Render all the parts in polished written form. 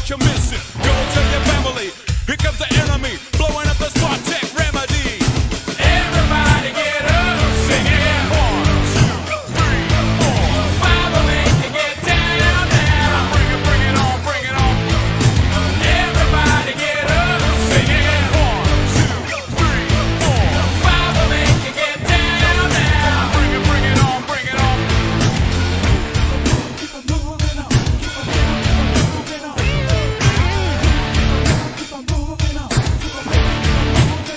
what you're missing. Go tell your family. Here comes the enemy, blowing up the spot tech remedy. Everybody get up, sing it. 1, 2, 3, 4, 5 will make you get down now. Bring it on, bring it on. Everybody get up, sing it. 1, 2, 3, 4, 5 will make you get down now. Bring it on, bring it on. Keep on moving on, keep on moving on. Keep on moving on, keep on moving on.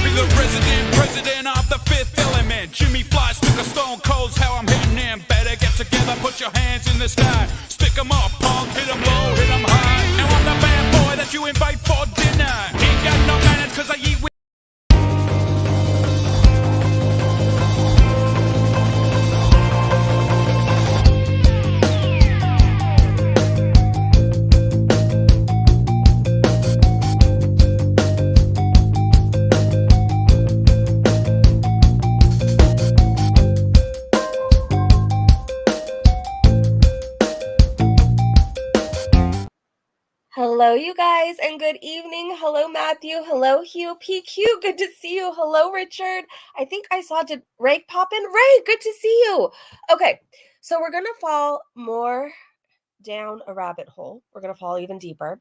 Be the president of the fifth element. Jimmy Fly, stick a stone cold's how I'm hitting him. Better get together, put your hands in the sky. Stick 'em up, punk, hit 'em low, hit 'em high. And I'm the bad boy that you invite for dinner. Ain't got no manners 'cause I eat with. Hello, you guys, and good evening. Hello, Matthew. Hello, Hugh. PQ, good to see you. Hello, Richard. I think I saw, did Ray pop in? Ray, good to see you. Okay, so we're going to fall more down a rabbit hole. We're going to fall even deeper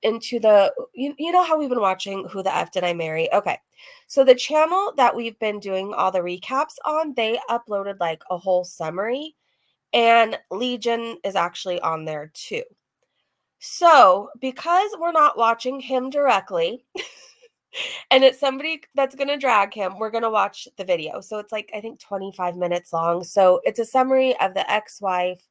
into the, you know how we've been watching Who the F Did I Marry? Okay, so the channel that we've been doing all the recaps on, they uploaded like a whole summary, and Legion is actually on there too. So, because we're not watching him directly, and it's somebody that's going to drag him, we're going to watch the video. So, it's like, I think 25 minutes long. So, it's a summary of the ex-wife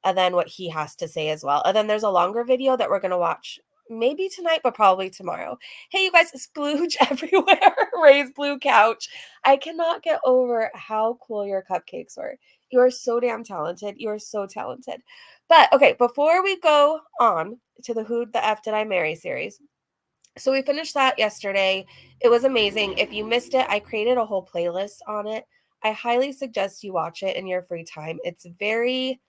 and then what he has to say as well. And then there's a longer video that we're going to watch maybe tonight, but probably tomorrow. Hey, you guys, splooge everywhere. Ray's blue couch. I cannot get over how cool your cupcakes were. You are so damn talented. You are so talented. But okay, before we go on to the Who the F Did I Marry series. So we finished that yesterday. It was amazing. If you missed it, I created a whole playlist on it. I highly suggest you watch it in your free time. It's very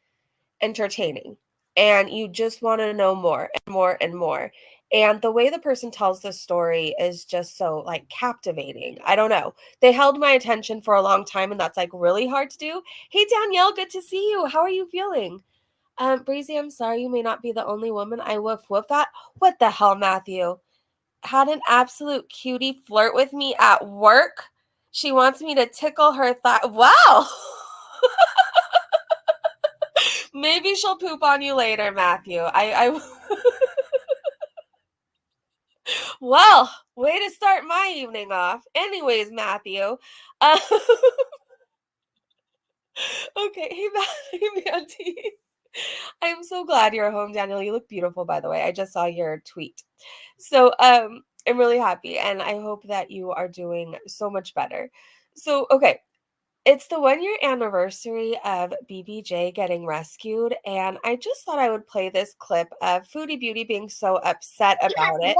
entertaining and you just want to know more and more and more. And the way the person tells the story is just so like captivating. I don't know. They held my attention for a long time and that's like really hard to do. Hey, Danielle, good to see you. How are you feeling? Breezy, I'm sorry you may not be the only woman I woof at. What the hell, Matthew? Had an absolute cutie flirt with me at work. She wants me to tickle her thigh. Wow. Maybe she'll poop on you later, Matthew. Well, way to start my evening off. Anyways, Matthew. Okay, hey, Mandy. I'm so glad you're home, Daniel. You look beautiful, by the way. I just saw your tweet. So I'm really happy, and I hope that you are doing so much better. So, okay, it's the 1-year anniversary of BBJ getting rescued, and I just thought I would play this clip of Foodie Beauty being so upset about it.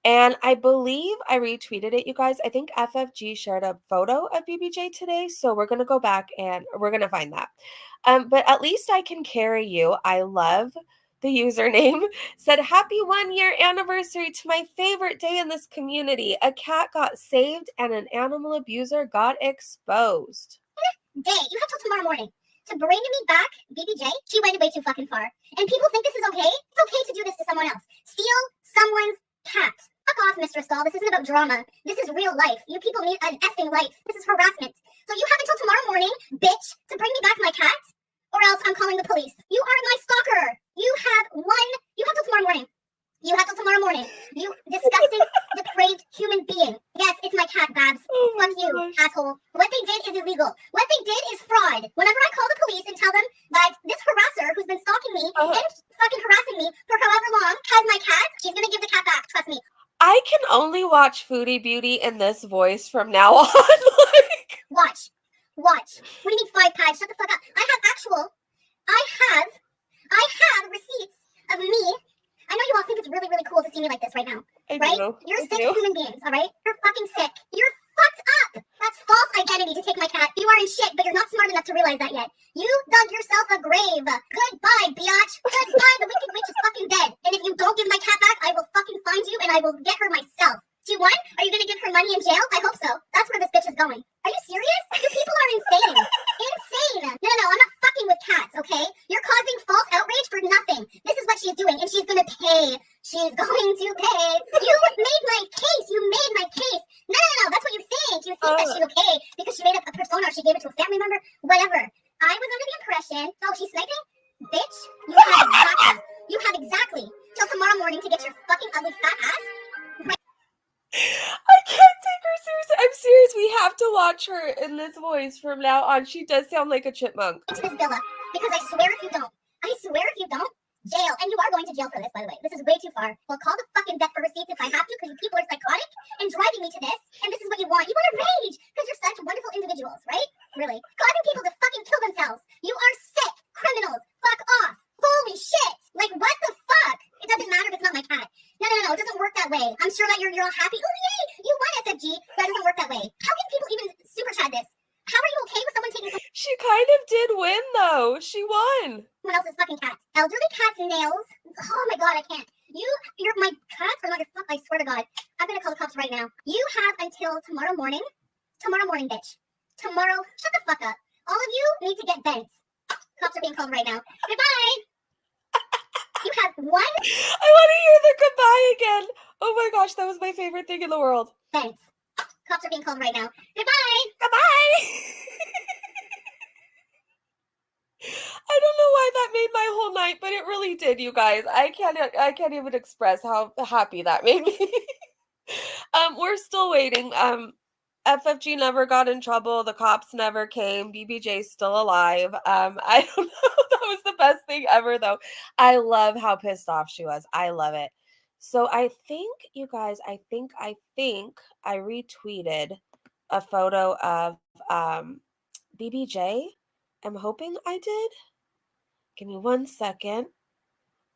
And I believe I retweeted it, you guys. I think FFG shared a photo of BBJ today, so we're going to go back and we're going to find that. But at least I can carry you. I love the username. Said, happy 1-year anniversary to my favorite day in this community. A cat got saved and an animal abuser got exposed. Day, you have till tomorrow morning to bring me back BBJ. She went way too fucking far. And people think this is okay? It's okay to do this to someone else. Steal someone's cat. Fuck off, Mr. Stahl. This isn't about drama. This is real life. You people need an effing life. This is harassment. So you have until tomorrow morning, bitch, to bring me back my cat, or else I'm calling the police. You are my stalker. You have till tomorrow morning. You have till tomorrow morning. You disgusting, depraved human being. Yes, it's my cat, Babs. Fuck you, asshole. What they did is illegal. What they did is fraud. Whenever I call the police and tell them that this harasser who's been stalking me and fucking harassing me for however long has my cat, she's gonna give the cat back. Trust me. I can only watch Foodie Beauty in this voice from now on. Like, watch. What do you mean 5 pads? Shut the fuck up. I have receipts of me. I know you all think it's really, really cool to see me like this right now. Right? You're sick human beings, all right? You're fucking sick. You're fucked up. That's false humanity to take my cat. You aren't shit, but you're not smart enough to realize that yet. You dug yourself a grave. Goodbye, biatch. Goodbye, the wicked witch is fucking dead. And if you don't give my cat back, I will fucking find you and I will get her myself. G1, are you gonna give her money in jail? I hope so. That's where this bitch is going. Are you serious? You people are insane. Insane. No, I'm not fucking with cats, okay? You're causing false outrage for nothing. This is what she's doing, and she's gonna pay. She's going to pay. You made my case. You made my case. No. That's what you think. You think that she's okay because she made up a persona or she gave it to a family member. Whatever. I was under the impression. Oh, she's sniping? Bitch, you have exactly till tomorrow morning to get your fucking ugly fat ass. I can't take her seriously. I'm serious. We have to watch her in this voice from now on. She does sound like a chipmunk. To this villa, because I swear if you don't, jail. And you are going to jail for this, by the way. This is way too far. Well, call the fucking vet for receipts if I have to, because you people are psychotic and driving me to this. And this is what you want. You want to rage because you're such wonderful individuals, right? Really. Causing people to fucking kill themselves. You are sick criminals. Fuck off. Holy shit. Like, what the fuck? It doesn't matter if it's not my cat. No. It doesn't work that way. I'm sure that you're all happy. Oh, yay. You won, SFG. That doesn't work that way. How can people even super chat this? How are you okay with someone taking She kind of did win, though. She won. someone else's fucking cat? Elderly cat's nails. Oh my god, I can't. You're my cats are not your fuck. I swear to God. I'm gonna call the cops right now. You have until tomorrow morning. Tomorrow morning, bitch. Tomorrow. Shut the fuck up. All of you need to get bent. Cops are being called right now. Goodbye. You have one I want to hear the goodbye again. Oh my gosh, that was my favorite thing in the world. bent. Cops are being called right now. Goodbye. Goodbye. I don't know why that made my whole night, but it really did, you guys. I can't even express how happy that made me. We're still waiting. FFG never got in trouble. The cops never came. BBJ's still alive. I don't know. That was the best thing ever, though. I love how pissed off she was. I love it. So I think, you guys, I think I retweeted a photo of BBJ. I'm hoping I did. Give me 1 second.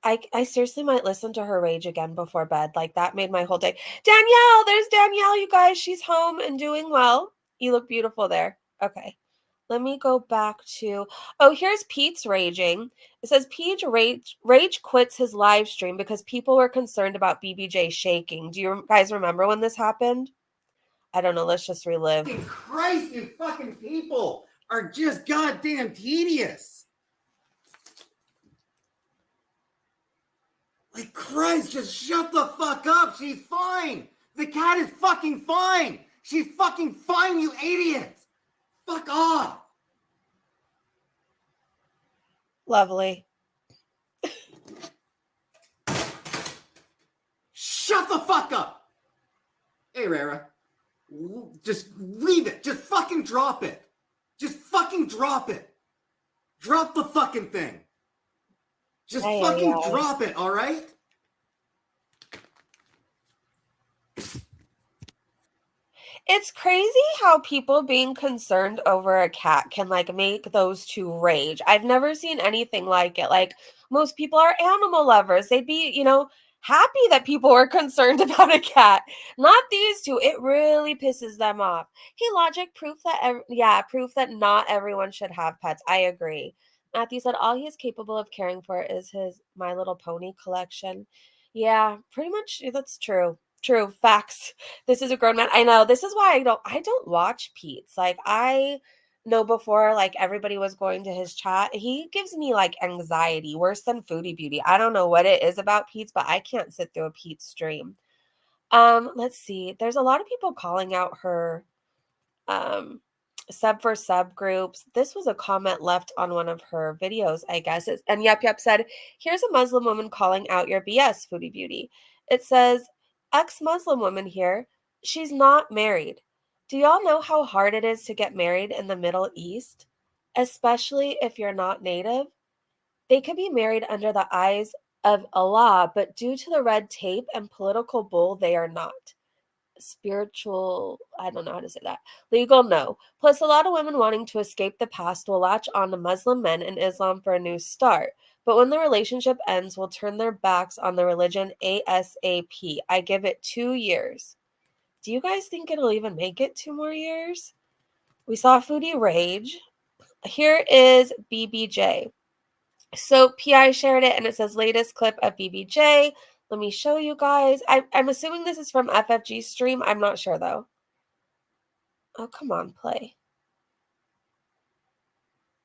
I seriously might listen to her rage again before bed. Like, that made my whole day. Danielle, there's Danielle, you guys. She's home and doing well. You look beautiful there. Okay. Let me go back to, oh, here's Pete's raging. It says Pete rage quits his live stream because people were concerned about BBJ shaking. Do you guys remember when this happened? I don't know. Let's just relive. Fucking Christ, you fucking people are just goddamn tedious. Like, Christ, just shut the fuck up. She's fine. The cat is fucking fine. She's fucking fine, you idiot. Fuck off. Lovely. Shut the fuck up. Hey, Rara. Just leave it. Just fucking drop it. Just fucking drop it. Drop the fucking thing. Just fucking drop it, all right? It's crazy how people being concerned over a cat can, like, make those two rage. I've never seen anything like it. Like, most people are animal lovers. They'd be, happy that people were concerned about a cat. Not these two. It really pisses them off. Hey, Logic, proof that not everyone should have pets. I agree. Matthew said all he is capable of caring for is his My Little Pony collection. Yeah, pretty much that's true. True. Facts. This is a grown man. I know. This is why I don't watch Pete's. Like, I know before, like, everybody was going to his chat. He gives me, like, anxiety, worse than Foodie Beauty. I don't know what it is about Pete's, but I can't sit through a Pete's stream. Let's see. There's a lot of people calling out her sub for sub groups. This was a comment left on one of her videos, I guess. And Yep said, here's a Muslim woman calling out your BS, Foodie Beauty. It says, ex-Muslim woman here. She's not married. Do y'all know how hard it is to get married in the Middle East? Especially if you're not native? They could be married under the eyes of Allah, but due to the red tape and political bull, they are not. Spiritual, I don't know how to say that. Legal, no. Plus, a lot of women wanting to escape the past will latch on to Muslim men and Islam for a new start. But when the relationship ends, will turn their backs on the religion ASAP. I give it 2 years. Do you guys think it'll even make it 2 more years? We saw Foodie Rage. Here is BBJ. So PI shared it and it says latest clip of BBJ. Let me show you guys. I'm assuming this is from FFG stream. I'm not sure though. Oh, come on, play.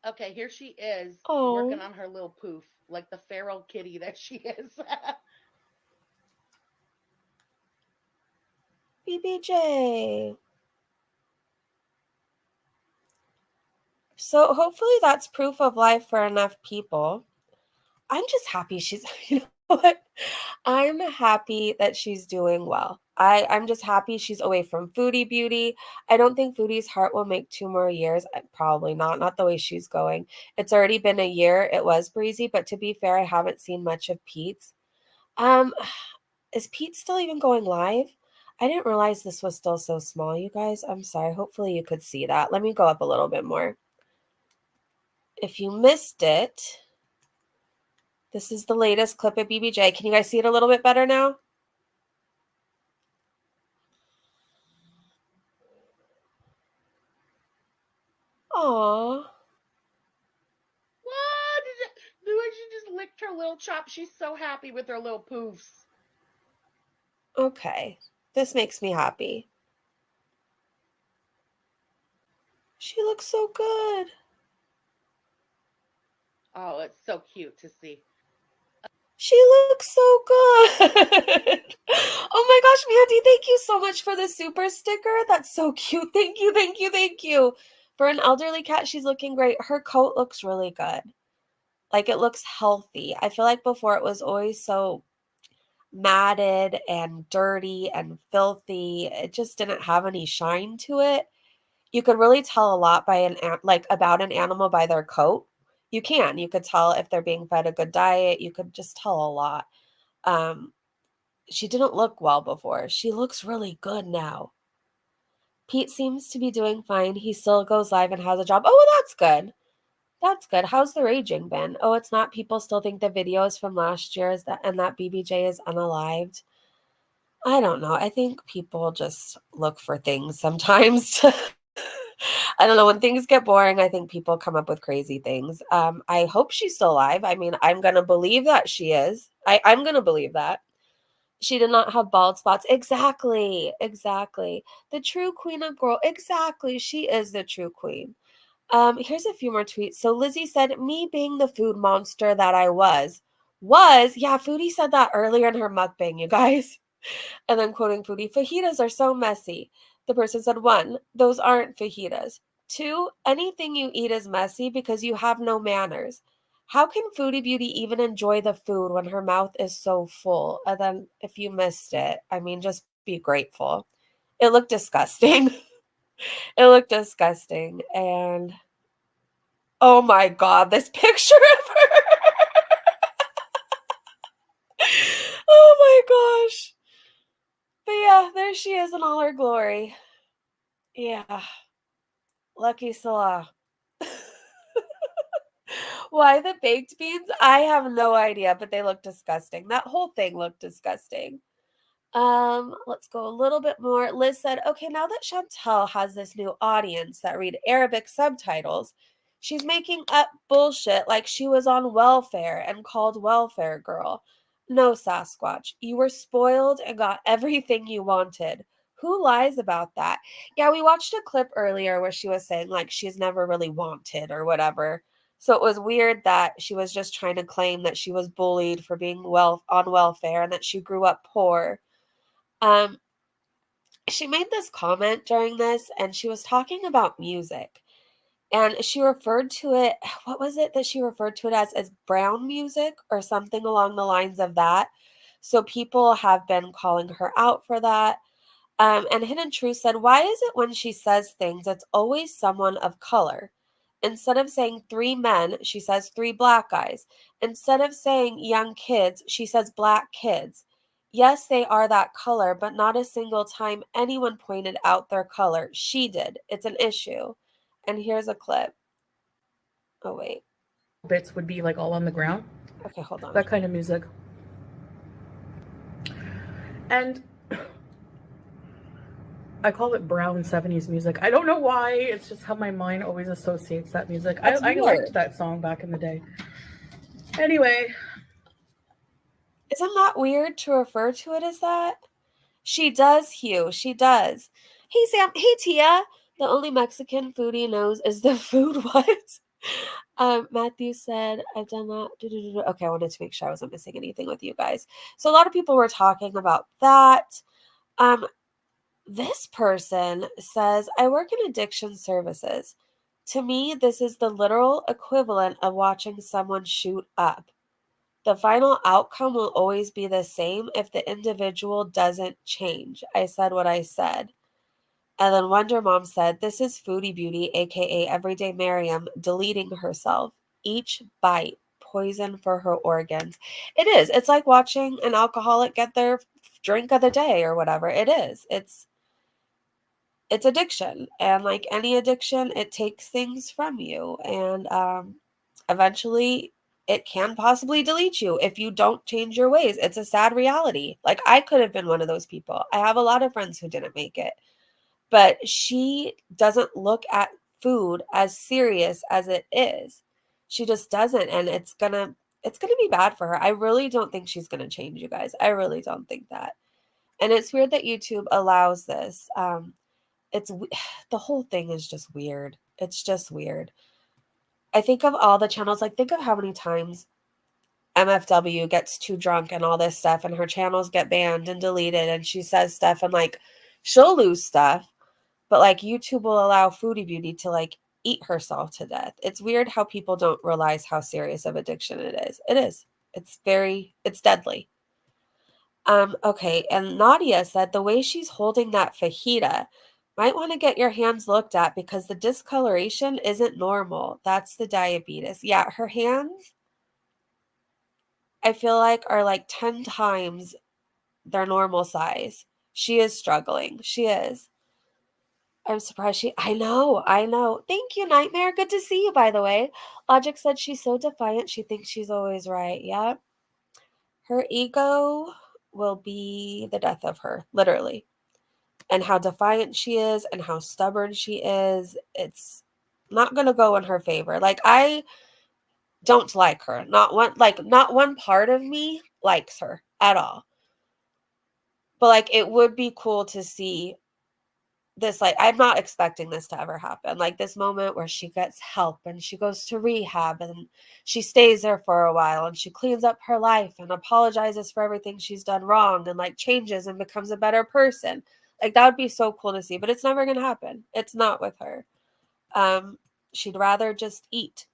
Okay, here she is Oh. working on her little poof, like the feral kitty that she is. BBJ. So hopefully that's proof of life for enough people. I'm just happy she's, you know what? I'm happy that she's doing well. I'm just happy she's away from Foodie Beauty. I don't think Foodie's heart will make 2 more years. Probably not the way she's going. It's already been a year. It was breezy, but to be fair, I haven't seen much of Pete's. Is Pete still even going live? I didn't realize this was still so small, you guys. I'm sorry. Hopefully you could see that. Let me go up a little bit more. If you missed it, this is the latest clip of BBJ. Can you guys see it a little bit better now? Aww. What? The way she just licked her little chop. She's so happy with her little poofs. Okay. This makes me happy. She looks so good. Oh, it's so cute to see. She looks so good. Oh my gosh, Mandy, thank you so much for the super sticker. That's so cute. Thank you, thank you, thank you. For an elderly cat, she's looking great. Her coat looks really good. Like, it looks healthy. I feel like before it was always so matted and dirty and filthy. It just didn't have any shine to it. You could really tell a lot by about an animal by their coat. You could tell if they're being fed a good diet. You could just tell a lot. She didn't look well before. She looks really good now. Pete seems to be doing fine. He still goes live and has a job. Oh, well, that's good. That's good. How's the raging been? Oh, it's not. People still think the video is from last year and that BBJ is unalived. I don't know. I think people just look for things sometimes. I don't know. When things get boring, I think people come up with crazy things. I hope she's still alive. I mean, I'm going to believe that she is. I'm going to believe that. She did not have bald spots. Exactly. Exactly. The true queen of girl. Exactly. She is the true queen. Here's a few more tweets. So Lizzie said, me being the food monster that I was, yeah, Foodie said that earlier in her mukbang, you guys. And then quoting Foodie, fajitas are so messy. The person said, 1, those aren't fajitas. 2, anything you eat is messy because you have no manners. How can Foodie Beauty even enjoy the food when her mouth is so full? And then if you missed it, I mean, just be grateful. It looked disgusting. It looked disgusting. And oh my God, this picture of her. Oh my gosh. But yeah, there she is in all her glory. Yeah. Lucky Salah. Why the baked beans? I have no idea, but they look disgusting. That whole thing looked disgusting. Let's go a little bit more. Liz said, okay, now that Chantel has this new audience that read Arabic subtitles, she's making up bullshit like she was on welfare and called welfare girl. No, Sasquatch, you were spoiled and got everything you wanted. Who lies about that? Yeah, we watched a clip earlier where she was saying like she's never really wanted or whatever. So it was weird that she was just trying to claim that she was bullied for being on welfare and that she grew up poor. She made this comment during this, and she was talking about music. And she referred to it, what was it that she referred to it as brown music or something along the lines of that. So people have been calling her out for that. And Hidden Truth said, why is it when she says things, it's always someone of color? Instead of saying 3 men, she says 3 black guys. Instead of saying young kids, she says black kids. Yes, they are that color, but not a single time anyone pointed out their color. She did. It's an issue. And here's a clip. Oh, wait. Bits would be like all on the ground. Okay, hold on. That kind of music. I call it brown 70s music. I don't know why. It's just how my mind always associates that music. That's I weird. liked that song back in the day. Anyway, Isn't that weird to refer to it as that? She does, Hugh. She does. Hey, Sam. Hey, Tia. The only Mexican foodie knows is the food what? Matthew said, I've done that. Okay, I wanted to make sure I wasn't missing anything with you guys. So a lot of people were talking about that. This person says, I work in addiction services. To me, this is the literal equivalent of watching someone shoot up. The final outcome will always be the same if the individual doesn't change. I said what I said. And then Wonder Mom said, this is Foodie Beauty, aka Everyday Miriam, deleting herself. Each bite, poison for her organs. It is. It's like watching an alcoholic get their drink of the day or whatever. It is. It's addiction. And like any addiction, it takes things from you. And eventually it can possibly delete you if you don't change your ways. It's a sad reality. Like I could have been one of those people. I have a lot of friends who didn't make it. But she doesn't look at food as serious as it is. She just doesn't, and it's gonna be bad for her. I really don't think she's gonna change, you guys. I really don't think that. And it's weird that YouTube allows this. The whole thing is just weird. It's just weird. I think of all the channels, like think of how many times MFW gets too drunk and all this stuff, and her channels get banned and deleted, and she says stuff, and like she'll lose stuff. But like YouTube will allow Foodie Beauty to like eat herself to death. It's weird how people don't realize how serious of addiction it is. It is. It's deadly. Okay, and Nadia said the way she's holding that fajita, might want to get your hands looked at because the discoloration isn't normal. That's the diabetes. Yeah, her hands, I feel like, are like 10 times their normal size. She is struggling. She is. I'm surprised I know. Thank you, Nightmare. Good to see you, by the way. Logic said she's so defiant, she thinks she's always right. Yeah. Her ego will be the death of her, literally. And how defiant she is and how stubborn she is, it's not going to go in her favor. Like, I don't like her. Not one part of me likes her at all. But, like, it would be cool to see this, like, I'm not expecting this to ever happen. Like this moment where she gets help and she goes to rehab and she stays there for a while and she cleans up her life and apologizes for everything she's done wrong and like changes and becomes a better person. Like that would be so cool to see, but it's never going to happen. It's not with her. She'd rather just eat.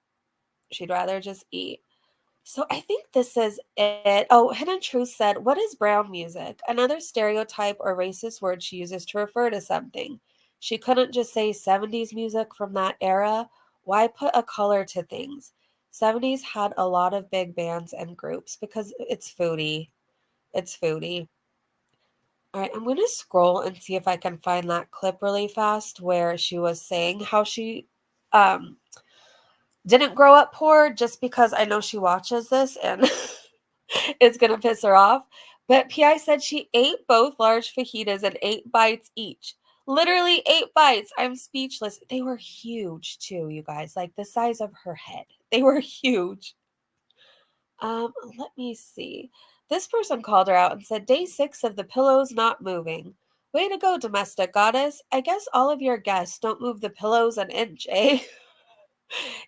So I think this is it. Oh, Hidden Truth said, what is brown music? Another stereotype or racist word she uses to refer to something. She couldn't just say 70s music from that era. Why put a color to things? 70s had a lot of big bands and groups because it's foodie. It's foodie. All right, I'm going to scroll and see if I can find that clip really fast where she was saying how she didn't grow up poor, just because I know she watches this and it's going to piss her off. But PI said she ate both large fajitas and 8 bites each. Literally 8 bites. I'm speechless. They were huge too, you guys. Like the size of her head. They were huge. Let me see. This person called her out and said, day 6 of the pillows not moving. Way to go, domestic goddess. I guess all of your guests don't move the pillows an inch, eh?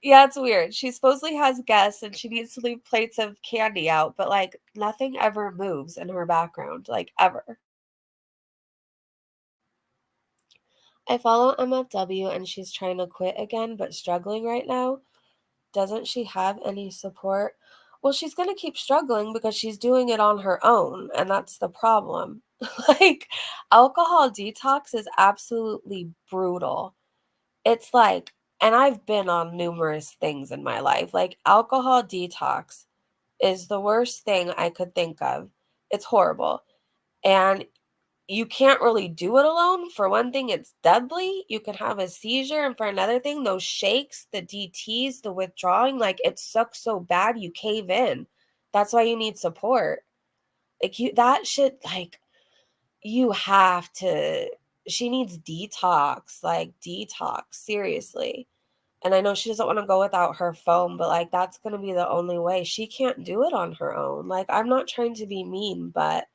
Yeah, it's weird. She supposedly has guests and she needs to leave plates of candy out, but like nothing ever moves in her background, like ever. I follow MFW and she's trying to quit again, but struggling right now. Doesn't she have any support? Well, she's going to keep struggling because she's doing it on her own, and that's the problem. Like, alcohol detox is absolutely brutal. It's like, and I've been on numerous things in my life. Like, alcohol detox is the worst thing I could think of. It's horrible. And you can't really do it alone. For one thing, it's deadly. You can have a seizure. And for another thing, those shakes, the DTs, the withdrawing, like it sucks so bad you cave in. That's why you need support. Like that shit, like you have to she needs detox, like detox, seriously. And I know she doesn't want to go without her phone, but like that's going to be the only way. She can't do it on her own. Like, I'm not trying to be mean, but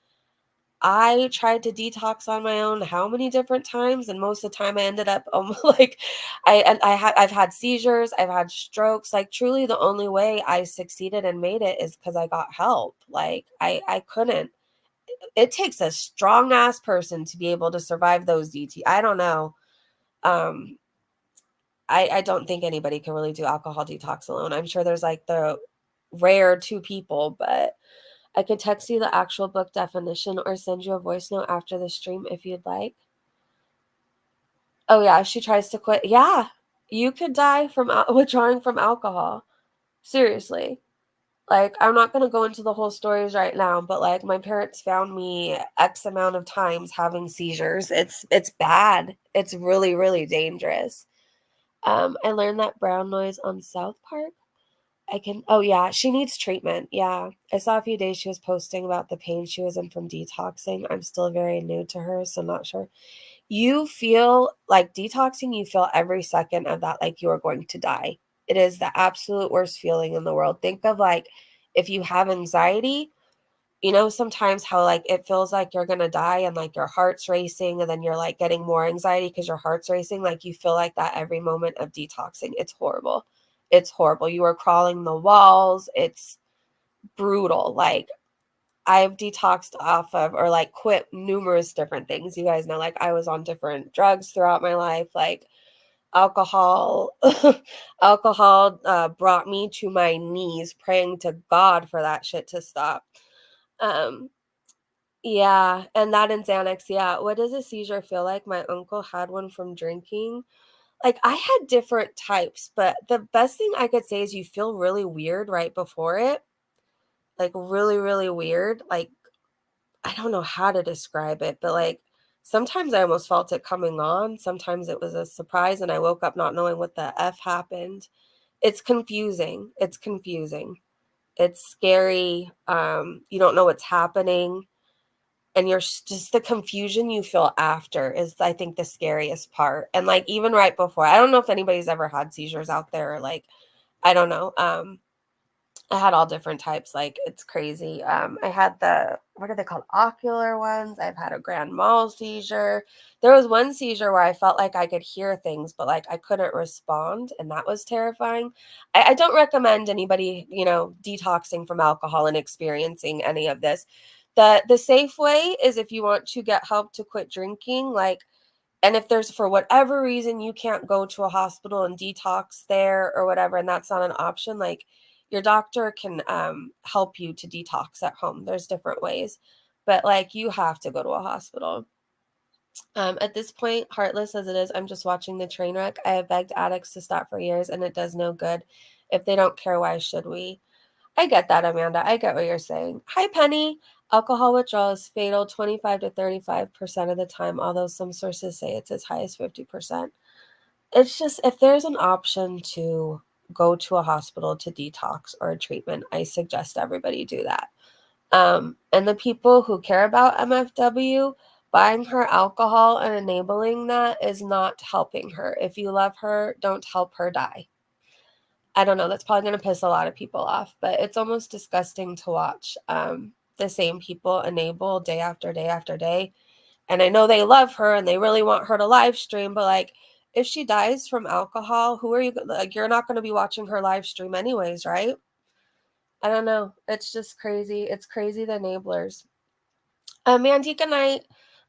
I tried to detox on my own how many different times, and most of the time I ended up like I've had seizures, I've had strokes. Like, truly the only way I succeeded and made it is because I got help. Like, I couldn't. It takes a strong ass person to be able to survive those DT. I don't know. Um, I don't think anybody can really do alcohol detox alone. I'm sure there's like the rare two people, but I could text you the actual book definition or send you a voice note after the stream if you'd like. Oh yeah, she tries to quit. Yeah, you could die from withdrawing from alcohol. Seriously. Like, I'm not going to go into the whole stories right now, but like my parents found me X amount of times having seizures. It's bad. It's really, really dangerous. I learned that brown noise on South Park. Oh yeah, she needs treatment. Yeah. I saw a few days she was posting about the pain she was in from detoxing. I'm still very new to her, so not sure. You feel like detoxing, you feel every second of that like you are going to die. It is the absolute worst feeling in the world. Think of like if you have anxiety, you know, sometimes how like it feels like you're going to die and like your heart's racing and then you're like getting more anxiety because your heart's racing. Like you feel like that every moment of detoxing. It's horrible. It's horrible. You are crawling the walls. It's brutal. Like, I've detoxed off of or like quit numerous different things. You guys know, like I was on different drugs throughout my life. Like alcohol, alcohol brought me to my knees praying to God for that shit to stop. Um, yeah, and that and Xanax. Yeah, what does a seizure feel like? My uncle had one from drinking. Like, I had different types, but the best thing I could say is you feel really weird right before it. Like, really, really weird. Like, I don't know how to describe it, but like sometimes I almost felt it coming on. Sometimes it was a surprise and I woke up not knowing what the F happened. It's confusing. It's confusing. It's scary. You don't know what's happening. And just the confusion you feel after is, I think, the scariest part. And like even right before, I don't know if anybody's ever had seizures out there, or like, I don't know. I had all different types. Like, it's crazy. I had what are they called? Ocular ones. I've had a grand mal seizure. There was one seizure where I felt like I could hear things, but like I couldn't respond. And that was terrifying. I don't recommend anybody, you know, detoxing from alcohol and experiencing any of this. The safe way is if you want to get help to quit drinking, like, and if there's for whatever reason you can't go to a hospital and detox there or whatever, and that's not an option, like your doctor can help you to detox at home. There's different ways, but like you have to go to a hospital. At this point, heartless as it is, I'm just watching the train wreck. I have begged addicts to stop for years, and it does no good. If they don't care, why should we? I get that, Amanda. I get what you're saying. Hi, Penny. Alcohol withdrawal is fatal 25 to 35% of the time, although some sources say it's as high as 50%. It's just, if there's an option to go to a hospital to detox or a treatment, I suggest everybody do that. And the people who care about MFW, buying her alcohol and enabling that is not helping her. If you love her, don't help her die. I don't know. That's probably going to piss a lot of people off, but it's almost disgusting to watch the same people enable day after day after day. And I know they love her and they really want her to live stream, but like if she dies from alcohol, who are you? Like, you're not going to be watching her live stream anyways, right? I don't know. It's just crazy. It's crazy, the enablers. Mandika Knight,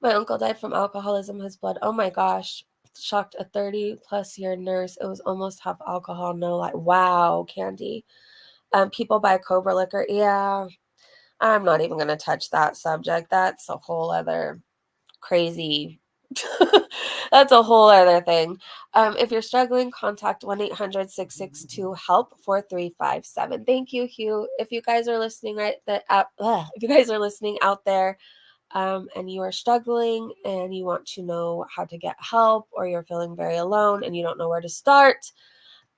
my uncle died from alcoholism. His blood. Oh my gosh. Shocked, a 30-plus-year nurse. It was almost half alcohol. No, like, wow, Candy. People buy Cobra liquor. Yeah, I'm not even going to touch that subject. That's a whole other crazy. That's a whole other thing. If you're struggling, contact 1-800-662-HELP 4357. Thank you, Hugh. If you guys are listening if you guys are listening out there, and you are struggling and you want to know how to get help, or you're feeling very alone and you don't know where to start,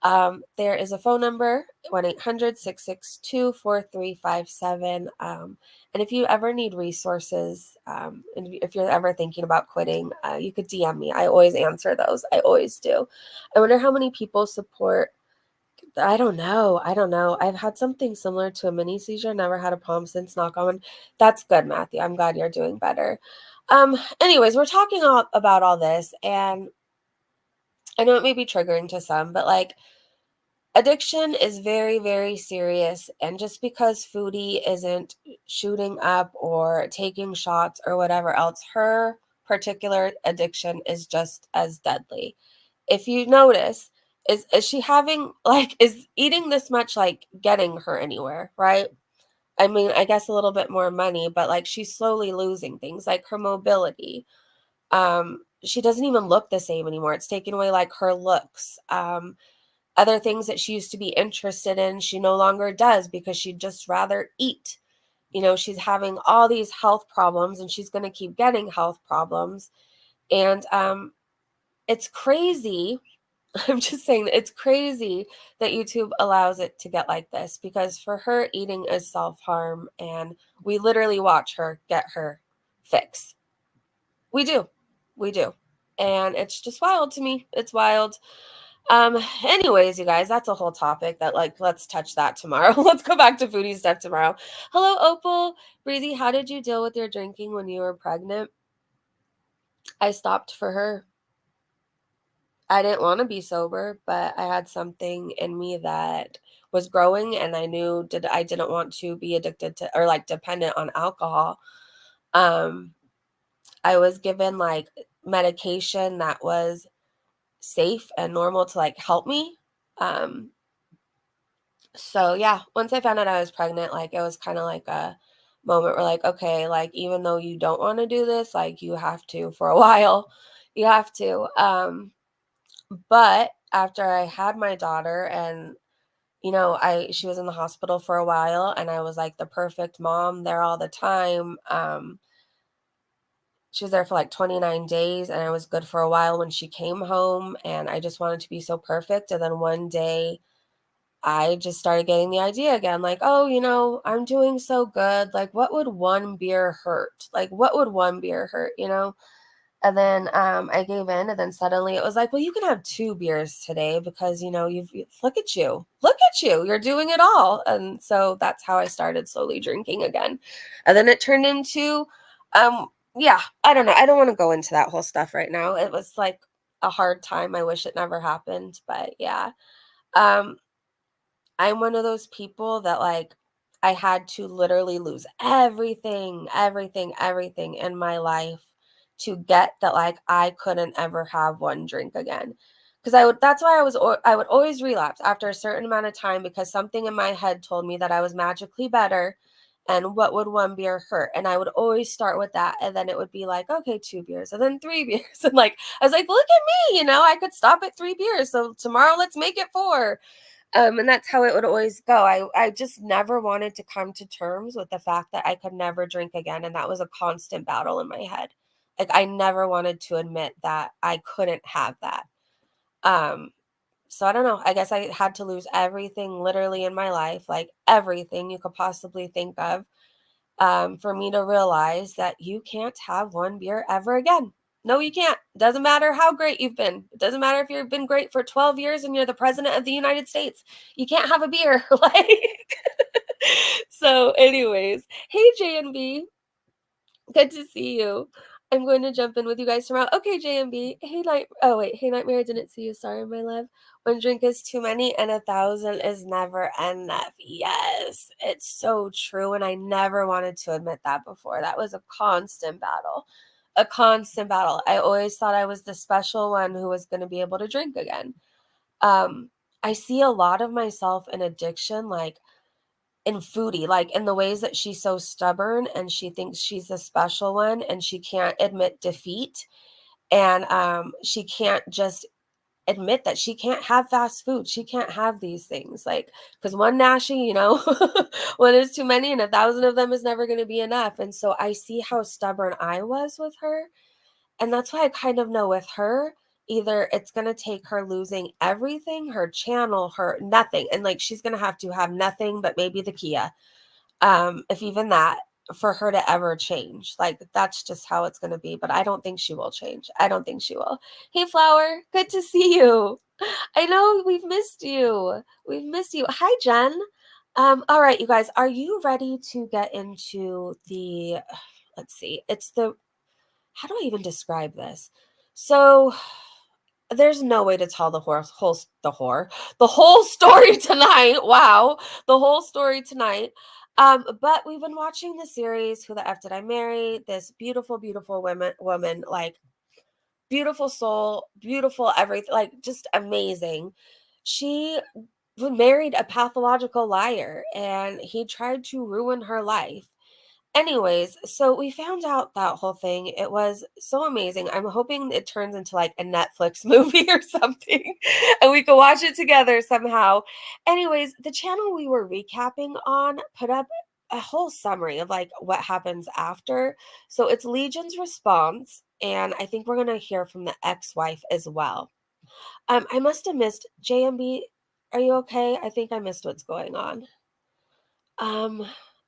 There is a phone number, 1-800-662-4357. And if you ever need resources, and if you're ever thinking about quitting, you could DM me. I always answer those. I always do. I wonder how many people support. I don't know. I've had something similar to a mini seizure. Never had a problem since, knock on wood. That's good, Matthew. I'm glad you're doing better. Anyways, we're talking about all this, and I know it may be triggering to some, but like, addiction is very, very serious. And just because Foodie isn't shooting up or taking shots or whatever else, her particular addiction is just as deadly. If you notice, is she having, like, is eating this much like getting her anywhere, right? I mean, I guess a little bit more money, but like she's slowly losing things like her mobility. She doesn't even look the same anymore. It's taking away like her looks. Other things that she used to be interested in, she no longer does because she'd just rather eat. You know, she's having all these health problems, and she's going to keep getting health problems. And it's crazy. I'm just saying, it's crazy that YouTube allows it to get like this, because for her, eating is self-harm, and we literally watch her get her fix. We do. And it's just wild to me. It's wild. Anyways, you guys, that's a whole topic that, like, let's touch that tomorrow. Let's go back to Foodie stuff tomorrow. Hello, Opal. Breezy, how did you deal with your drinking when you were pregnant? I stopped for her. I didn't want to be sober, but I had something in me that was growing, and I knew I didn't want to be addicted to, or like dependent on alcohol. I was given like medication that was safe and normal to like help me. So yeah, once I found out I was pregnant, like it was kind of like a moment where like, okay, like even though you don't want to do this, like you have to for a while. You have to. But after I had my daughter, and you know, she was in the hospital for a while, and I was like the perfect mom there all the time. She was there for like 29 days, and I was good for a while when she came home, and I just wanted to be so perfect. And then one day I just started getting the idea again, like, oh, you know, I'm doing so good. Like, what would one beer hurt? Like, what would one beer hurt, you know? And then I gave in, and then suddenly it was like, well, you can have 2 beers today because, you know, look at you, you're doing it all. And so that's how I started slowly drinking again. And then it turned into, yeah, I don't know. I don't want to go into that whole stuff right now. It was like a hard time. I wish it never happened, but yeah. I'm one of those people that like I had to literally lose everything in my life to get that, like I couldn't ever have one drink again. Because that's why I would always relapse after a certain amount of time, because something in my head told me that I was magically better, and what would one beer hurt? And I would always start with that, and then it would be like, okay, 2 beers, and then 3 beers, and like I was like, look at me, you know, I could stop at 3 beers, so tomorrow let's make it 4. And that's how it would always go. I just never wanted to come to terms with the fact that I could never drink again. And that was a constant battle in my head. Like I never wanted to admit that I couldn't have that. So I don't know. I guess I had to lose everything literally in my life, like everything you could possibly think of, for me to realize that you can't have one beer ever again. No, you can't. Doesn't matter how great you've been. It doesn't matter if you've been great for 12 years and you're the president of the United States. You can't have a beer. Like, so anyways, hey, JNB. Good to see you. I'm going to jump in with you guys tomorrow. Okay, JMB. Hey, Hey, Nightmare, I didn't see you. Sorry, my love. One drink is too many and 1,000 is never enough. Yes, it's so true. And I never wanted to admit that before. That was a constant battle. A constant battle. I always thought I was the special one who was going to be able to drink again. I see a lot of myself in addiction, like in Foodie, like in the ways that she's so stubborn and she thinks she's the special one and she can't admit defeat. And she can't just admit that she can't have fast food. She can't have these things, like, because one Nashi, you know, one is too many and 1,000 of them is never going to be enough. And so I see how stubborn I was with her. And that's why I kind of know with her, either it's going to take her losing everything, her channel, her nothing. And like, she's going to have nothing but maybe the Kia. If even that, for her to ever change. Like, that's just how it's going to be. But I don't think she will change. I don't think she will. Hey, Flower, good to see you. I know we've missed you. We've missed you. Hi, Jen. All right, you guys, are you ready to get into the, let's see, it's the, how do I even describe this? So there's no way to tell the whole story tonight. Wow. The whole story tonight. But we've been watching the series, Who the F Did I Marry? This beautiful, beautiful woman, like beautiful soul, beautiful everything, like just amazing. She married a pathological liar and he tried to ruin her life. Anyways, so we found out that whole thing. It was so amazing. I'm hoping it turns into like a Netflix movie or something and we can watch it together somehow. Anyways, the channel we were recapping on put up a whole summary of like what happens after. So it's Legion's response, and I think we're going to hear from the ex-wife as well. I must have missed JMB. Are you okay? I think I missed what's going on.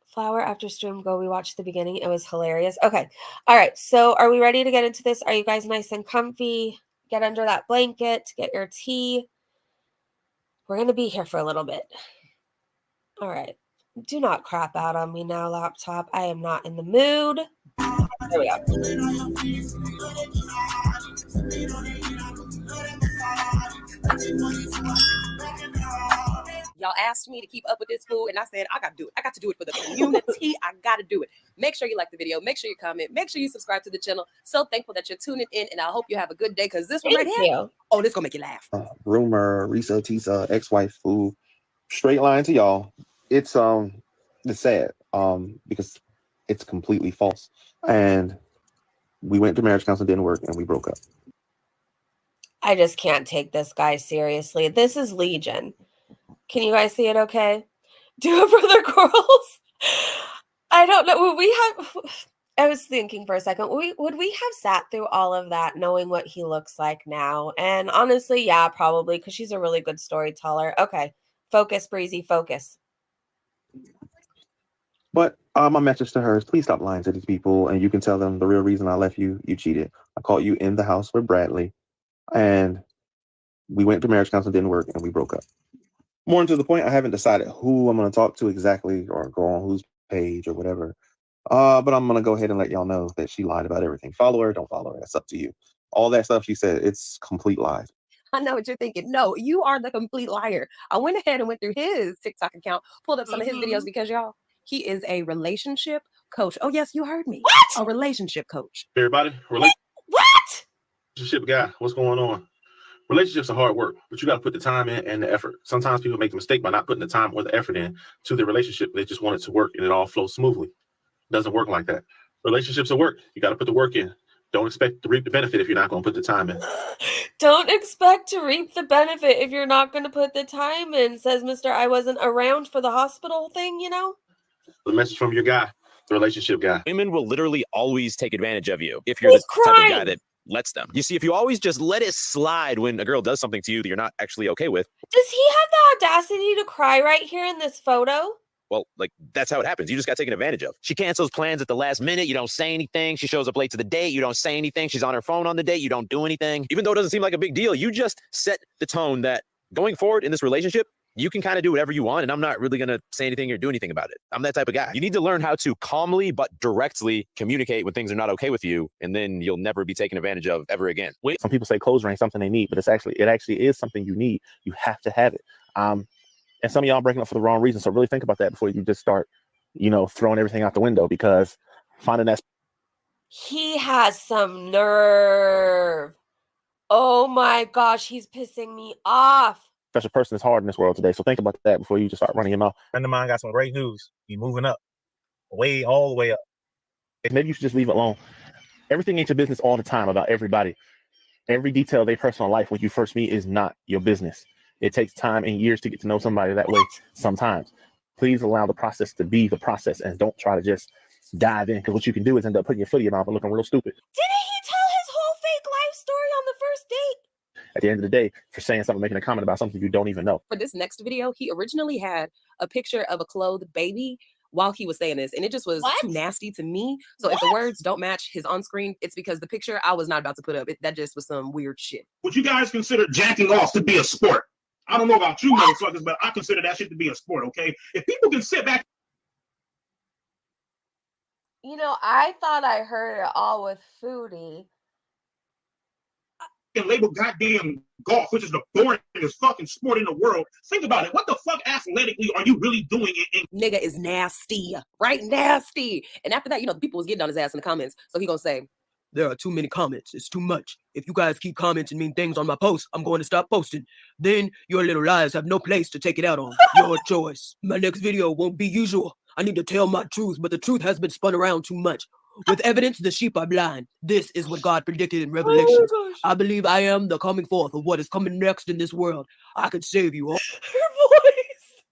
Flower, after stream, go rewatch the beginning. It was hilarious. Okay. All right. So are we ready to get into this? Are you guys nice and comfy? Get under that blanket, get your tea. We're going to be here for a little bit. All right. Do not crap out on me now, laptop. I am not in the mood. There we go. Y'all asked me to keep up with this food, and I said, I got to do it. I got to do it for the community. I got to do it. Make sure you like the video. Make sure you comment. Make sure you subscribe to the channel. So thankful that you're tuning in, and I hope you have a good day, because this one right here, oh, this going to make you laugh. Rumor, Risa, Tisa, ex-wife, who straight line to y'all. It's sad because it's completely false. And we went to marriage counseling, didn't work, and we broke up. I just can't take this guy seriously. This is Legion. Can you guys see it okay? Do it for the girls. I don't know. I was thinking for a second, would we have sat through all of that knowing what he looks like now? And honestly, yeah, probably, because she's a really good storyteller. Okay. Focus, Breezy, focus. But my message to her is, please stop lying to these people, and you can tell them the real reason I left you. You cheated. I caught you in the house with Bradley, and we went to marriage counseling, didn't work, and we broke up. More to the point, I haven't decided who I'm going to talk to exactly or go on whose page or whatever. But I'm going to go ahead and let y'all know that she lied about everything. Follow her, don't follow her. That's up to you. All that stuff she said, it's complete lies. I know what you're thinking. No, you are the complete liar. I went ahead and went through his TikTok account, pulled up some of his videos, because y'all, he is a relationship coach. Oh, yes, you heard me. What? A relationship coach. Everybody, What? relationship guy, what's going on? Relationships are hard work, but you got to put the time in and the effort. Sometimes people make the mistake by not putting the time or the effort in to the relationship. They just want it to work and it all flows smoothly. It doesn't work like that. Relationships are work. You got to put the work in. Don't expect to reap the benefit if you're not going to put the time in. Don't expect to reap the benefit if you're not going to put the time in, says Mr. I wasn't around for the hospital thing, you know? The message from your guy, the relationship guy. Women will literally always take advantage of you if you're the type of guy that lets them. You see, if you always just let it slide when a girl does something to you that you're not actually okay with. Does he have the audacity to cry right here in this photo? Well, like, that's how it happens. You just got taken advantage of. She cancels plans at the last minute. You don't say anything. She shows up late to the date. You don't say anything. She's on her phone on the date. You don't do anything. Even though it doesn't seem like a big deal, you just set the tone that going forward in this relationship, you can kind of do whatever you want, and I'm not really going to say anything or do anything about it. I'm that type of guy. You need to learn how to calmly but directly communicate when things are not okay with you, and then you'll never be taken advantage of ever again. Some people say clothes ain't something they need, but it actually is something you need. You have to have it. And some of y'all breaking up for the wrong reason. So really think about that before you just start, throwing everything out the window, because finding that. He has some nerve. Oh my gosh, he's pissing me off. Special person is hard in this world today. So think about that before you just start running your mouth. Friend of mine got some great news. He's moving up. All the way up. Maybe you should just leave it alone. Everything ain't your business all the time about everybody. Every detail of their personal life when you first meet is not your business. It takes time and years to get to know somebody that way sometimes. Please allow the process to be the process and don't try to just dive in, because what you can do is end up putting your foot in your mouth and looking real stupid. Didn't he tell his whole fake life story on the first date? at the end of the day for saying something, making a comment about something you don't even know. For this next video, he originally had a picture of a clothed baby while he was saying this, and it just was too nasty to me. So if the words don't match his on-screen, it's because the picture I was not about to put up. That just was some weird shit. Would you guys consider jacking off to be a sport? I don't know about you motherfuckers, but I consider that shit to be a sport, okay? If people can sit back. You know, I thought I heard it all with Foodie. And label goddamn golf, which is the boringest fucking sport in the world. Think about it. What the fuck athletically are you really doing? Nigga is nasty, right? Nasty. And after that, you know, people was getting on his ass in the comments. So he gonna say, there are too many comments. It's too much. If you guys keep commenting mean things on my posts, I'm going to stop posting. Then your little lies have no place to take it out on. Your choice. My next video won't be usual. I need to tell my truth, but the truth has been spun around too much. With evidence, the sheep are blind. This is what God predicted in Revelations. I believe I am the coming forth of what is coming next in this world. I could save you all. Her voice.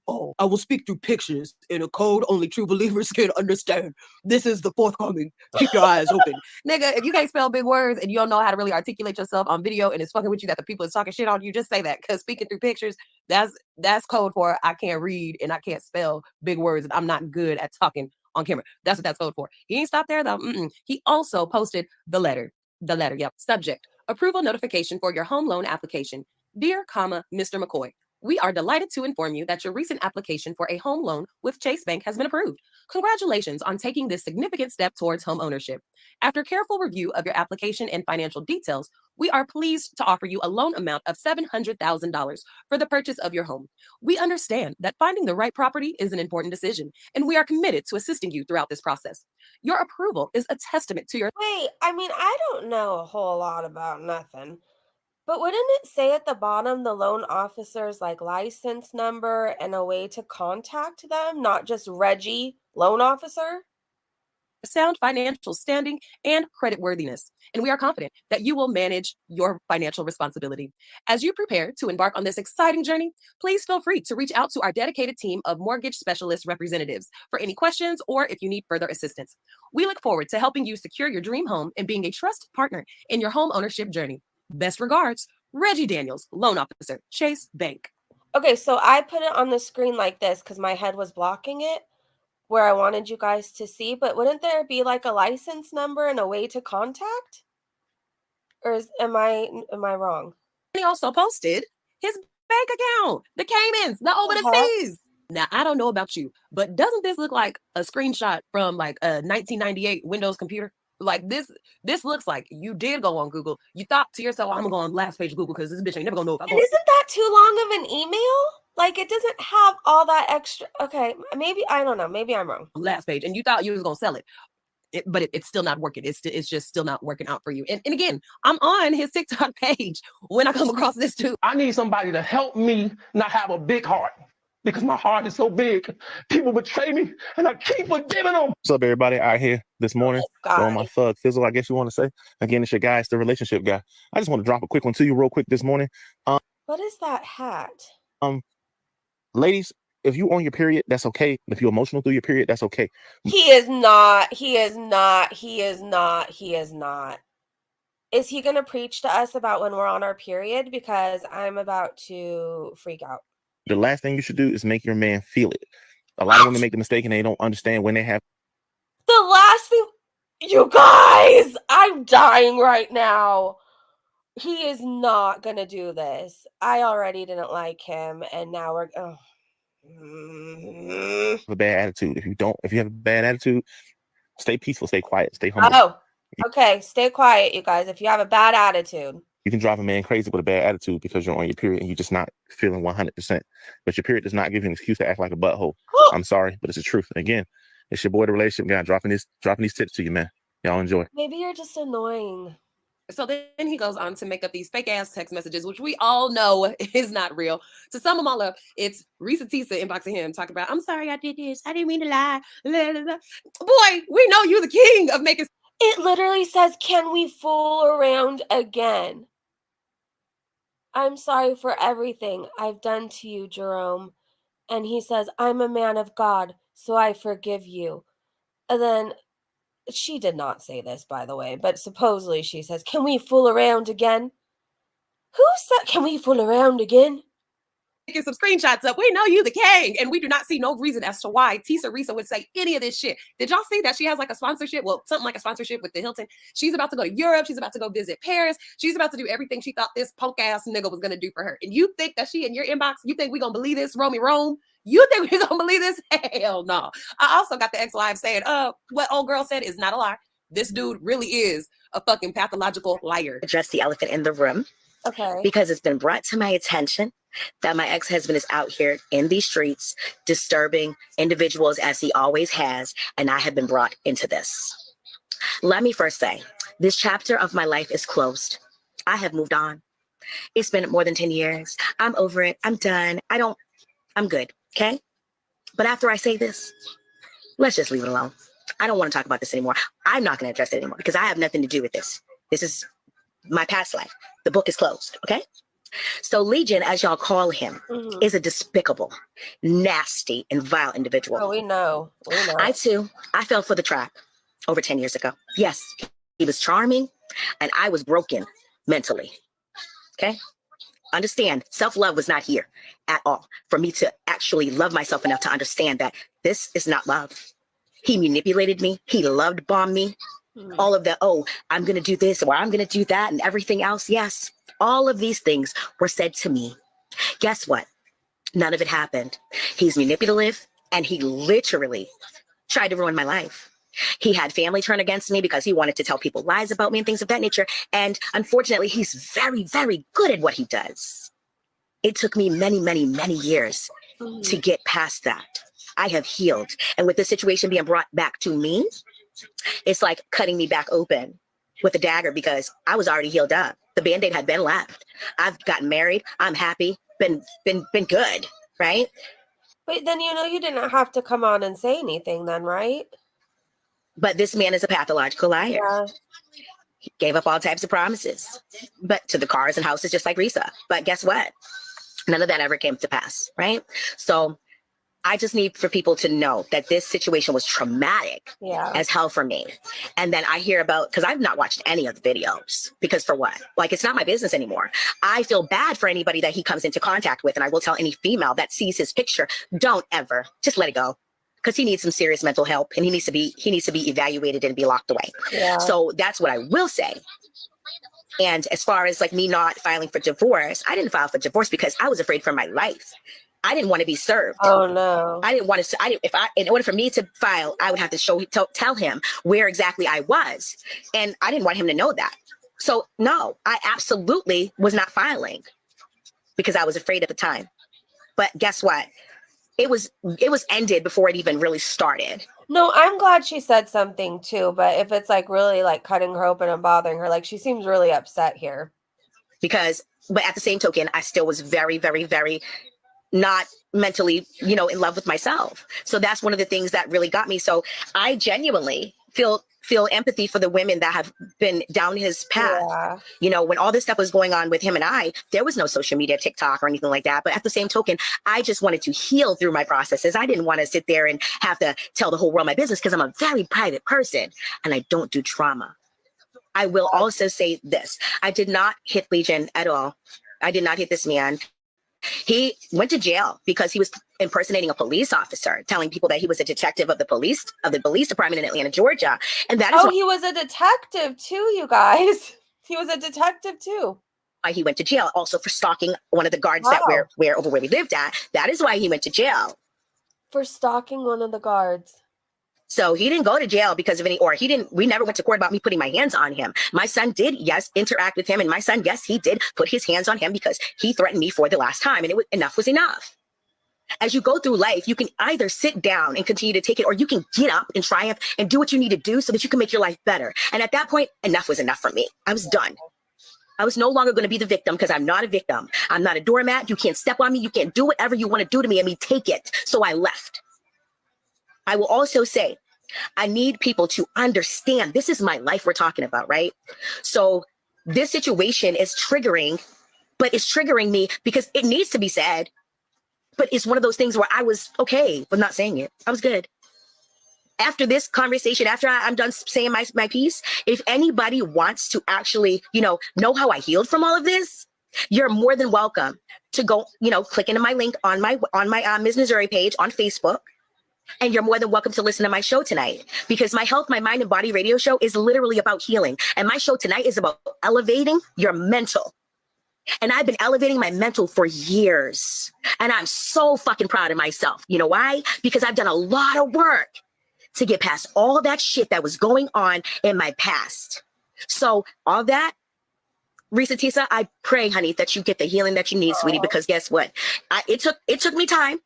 Oh, I will speak through pictures in a code only true believers can understand. This is the forthcoming. Keep your eyes open. Nigga, if you can't spell big words and you don't know how to really articulate yourself on video and it's fucking with you that the people is talking shit on you, just say that. Because speaking through pictures, that's code for I can't read and I can't spell big words and I'm not good at talking on camera. That's what that's code for. He ain't stopped there though. He also posted the letter. Yep. Subject: approval notification for your home loan application. Dear, Mr. McCoy, we are delighted to inform you that your recent application for a home loan with Chase Bank has been approved. Congratulations on taking this significant step towards home ownership. After careful review of your application and financial details, we are pleased to offer you a loan amount of $700,000 for the purchase of your home. We understand that finding the right property is an important decision, and we are committed to assisting you throughout this process. Your approval is a testament to your— Wait, I mean, I don't know a whole lot about nothing. But wouldn't it say at the bottom the loan officer's like license number and a way to contact them, not just Reggie, loan officer? sound financial standing and creditworthiness, and we are confident that you will manage your financial responsibility. As you prepare to embark on this exciting journey, please feel free to reach out to our dedicated team of mortgage specialist representatives for any questions or if you need further assistance. We look forward to helping you secure your dream home and being a trusted partner in your home ownership journey. Best regards, Reggie Daniels, loan officer, Chase Bank. Okay, so I put it on the screen like this because my head was blocking it where I wanted you guys to see, but wouldn't there be like a license number and a way to contact? Or am I wrong? He also posted his bank account, the Caymans, the over the seas. Now, I don't know about you, but doesn't this look like a screenshot from like a 1998 Windows computer? Like this looks like you did go on Google. You thought to yourself, I'm gonna go on last page of Google because this bitch ain't never gonna know if I go. And isn't that too long of an email? Like it doesn't have all that extra. Okay, maybe I don't know. Maybe I'm wrong. Last page, and you thought you was gonna sell it. But it's still not working. It's just still not working out for you. And again, I'm on his TikTok page when I come across this too. I need somebody to help me not have a big heart because my heart is so big. People betray me and I keep forgiving them. What's up, everybody out here this morning? On my thug fizzle, I guess you want to say. Again, it's your guy, it's the relationship guy. I just want to drop a quick one to you real quick this morning. What is that hat? Ladies, if you on your period, that's okay. If you're emotional through your period, that's okay. He is not. He is not. He is not. He is not. Is he going to preach to us about when we're on our period? Because I'm about to freak out. The last thing you should do is make your man feel it. A lot of women make the mistake and they don't understand when they have. The last thing, you guys, I'm dying right now. He is not going to do this. I already didn't like him. And now we're, a bad attitude. If you have a bad attitude, stay peaceful, stay quiet, stay humble. Oh, okay. Stay quiet, you guys. If you have a bad attitude. You can drive a man crazy with a bad attitude because you're on your period and you're just not feeling 100%. But your period does not give you an excuse to act like a butthole. I'm sorry, but it's the truth. Again, it's your boy, the relationship guy, dropping these tips to you, man. Y'all enjoy. Maybe you're just annoying. So then he goes on to make up these fake ass text messages, which we all know is not real. To sum them all up, it's Risa Tisa inboxing him, talking about, I'm sorry I did this. I didn't mean to lie. Blah, blah, blah. Boy, we know you're the king of making. It literally says, can we fool around again? I'm sorry for everything I've done to you, Jerome. And he says, I'm a man of God, so I forgive you. And then she did not say this, by the way, but supposedly she says, can we fool around again? Who said, can we fool around again? Get some screenshots up. We know you the king, and we do not see no reason as to why Tisa Risa would say any of this shit. Did y'all see that she has like a sponsorship? Well, something like a sponsorship with the Hilton. She's about to go to Europe. She's about to go visit Paris. She's about to do everything she thought this punk ass nigga was gonna do for her. And you think that she in your inbox? You think we gonna believe this, Romy Rome? You think we gonna believe this? Hell no. I also got the ex live saying, what old girl said is not a lie. This dude really is a fucking pathological liar. Address the elephant in the room. Okay. Because it's been brought to my attention that my ex-husband is out here in these streets disturbing individuals as he always has, and I have been brought into this. Let me first say, this chapter of my life is closed. I have moved on. It's been more than 10 years. I'm over it. I'm done. I'm good, okay? But after I say this, let's just leave it alone. I don't want to talk about this anymore. I'm not going to address it anymore because I have nothing to do with this. This is my past life. The book is closed, okay? So Legion, as y'all call him, is a despicable, nasty, and vile individual. Oh, we know. I fell for the trap over 10 years ago. Yes, he was charming, and I was broken mentally, okay? Understand, self-love was not here at all for me to actually love myself enough to understand that this is not love. He manipulated me. He loved bombed me. All of the, I'm going to do this or I'm going to do that and everything else. Yes, all of these things were said to me. Guess what? None of it happened. He's manipulative and he literally tried to ruin my life. He had family turn against me because he wanted to tell people lies about me and things of that nature. And unfortunately, he's very, very good at what he does. It took me many, many, many years to get past that. I have healed. And with the situation being brought back to me, it's like cutting me back open with a dagger because I was already healed up. The Band-Aid had been left. I've gotten married. I'm happy. Been good, right? But then you didn't have to come on and say anything then, right? But this man is a pathological liar. Yeah. He gave up all types of promises, but to the cars and houses just like Risa. But guess what? None of that ever came to pass, right? So I just need for people to know that this situation was traumatic as hell for me. And then I hear about, because I've not watched any of the videos, because for what? Like, it's not my business anymore. I feel bad for anybody that he comes into contact with. And I will tell any female that sees his picture, don't ever, just let it go. Because he needs some serious mental help and he needs to be evaluated and be locked away. Yeah. So that's what I will say. And as far as like me not filing for divorce, I didn't file for divorce because I was afraid for my life. I didn't want to be served. Oh no! I didn't want to. In order for me to file, I would have to tell him where exactly I was, and I didn't want him to know that. So no, I absolutely was not filing because I was afraid at the time. But guess what? It was ended before it even really started. No, I'm glad she said something too. But if it's like really like cutting her open and bothering her, like she seems really upset here. But at the same token, I still was very, very, very not mentally, in love with myself. So that's one of the things that really got me. So I genuinely feel empathy for the women that have been down his path. Yeah. When all this stuff was going on with him and I, there was no social media, TikTok or anything like that. But at the same token, I just wanted to heal through my processes. I didn't want to sit there and have to tell the whole world my business because I'm a very private person and I don't do drama. I will also say this. I did not hit Legion at all. I did not hit this man. He went to jail because he was impersonating a police officer, telling people that he was a detective of the police department in Atlanta, Georgia. And that is he was a detective too, you guys. He was a detective too. Why he went to jail, also for stalking one of the guards that were over where we lived at. That is why he went to jail. For stalking one of the guards. So he didn't go to jail because of we never went to court about me putting my hands on him. My son did, yes, interact with him. And my son, yes, he did put his hands on him because he threatened me for the last time. And enough was enough. As you go through life, you can either sit down and continue to take it, or you can get up and triumph and do what you need to do so that you can make your life better. And at that point, enough was enough for me. I was done. I was no longer going to be the victim because I'm not a victim. I'm not a doormat. You can't step on me. You can't do whatever you want to do to me and me take it. So I left. I will also say, I need people to understand this is my life we're talking about, right? So this situation is triggering, but it's triggering me because it needs to be said. But it's one of those things where I was okay with not saying it. I was good. After this conversation, after I'm done saying my piece, if anybody wants to actually, know how I healed from all of this, You're more than welcome to go, click into my link on my Ms. Missouri page on Facebook. And you're more than welcome to listen to my show tonight, because my Health, My Mind, and Body radio show is literally about healing. And my show tonight is about elevating your mental. And I've been elevating my mental for years. And I'm so fucking proud of myself. You know why? Because I've done a lot of work to get past all that shit that was going on in my past. So all that, Risa Tisa, I pray, honey, that you get the healing that you need, sweetie, because guess what? It took me time.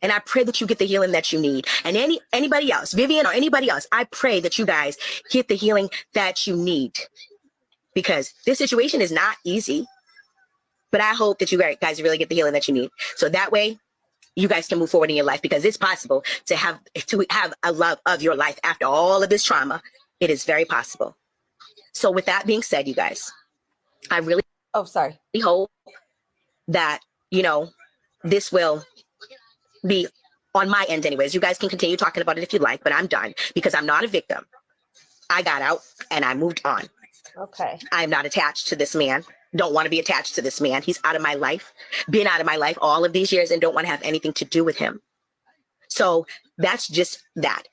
And I pray that you get the healing that you need. And anybody else, Vivian or anybody else, I pray that you guys get the healing that you need. Because this situation is not easy. But I hope that you guys really get the healing that you need. So that way, you guys can move forward in your life, because it's possible to have a love of your life after all of this trauma. It is very possible. So with that being said, you guys, I really hope that, this will be on my end anyways. You guys can continue talking about it if you like, but I'm done, because I'm not a victim. I got out and I moved on. Okay. I'm not attached to this man. Don't want to be attached to this man. He's out of my life, been out of my life all of these years, and don't want to have anything to do with him. So that's just that.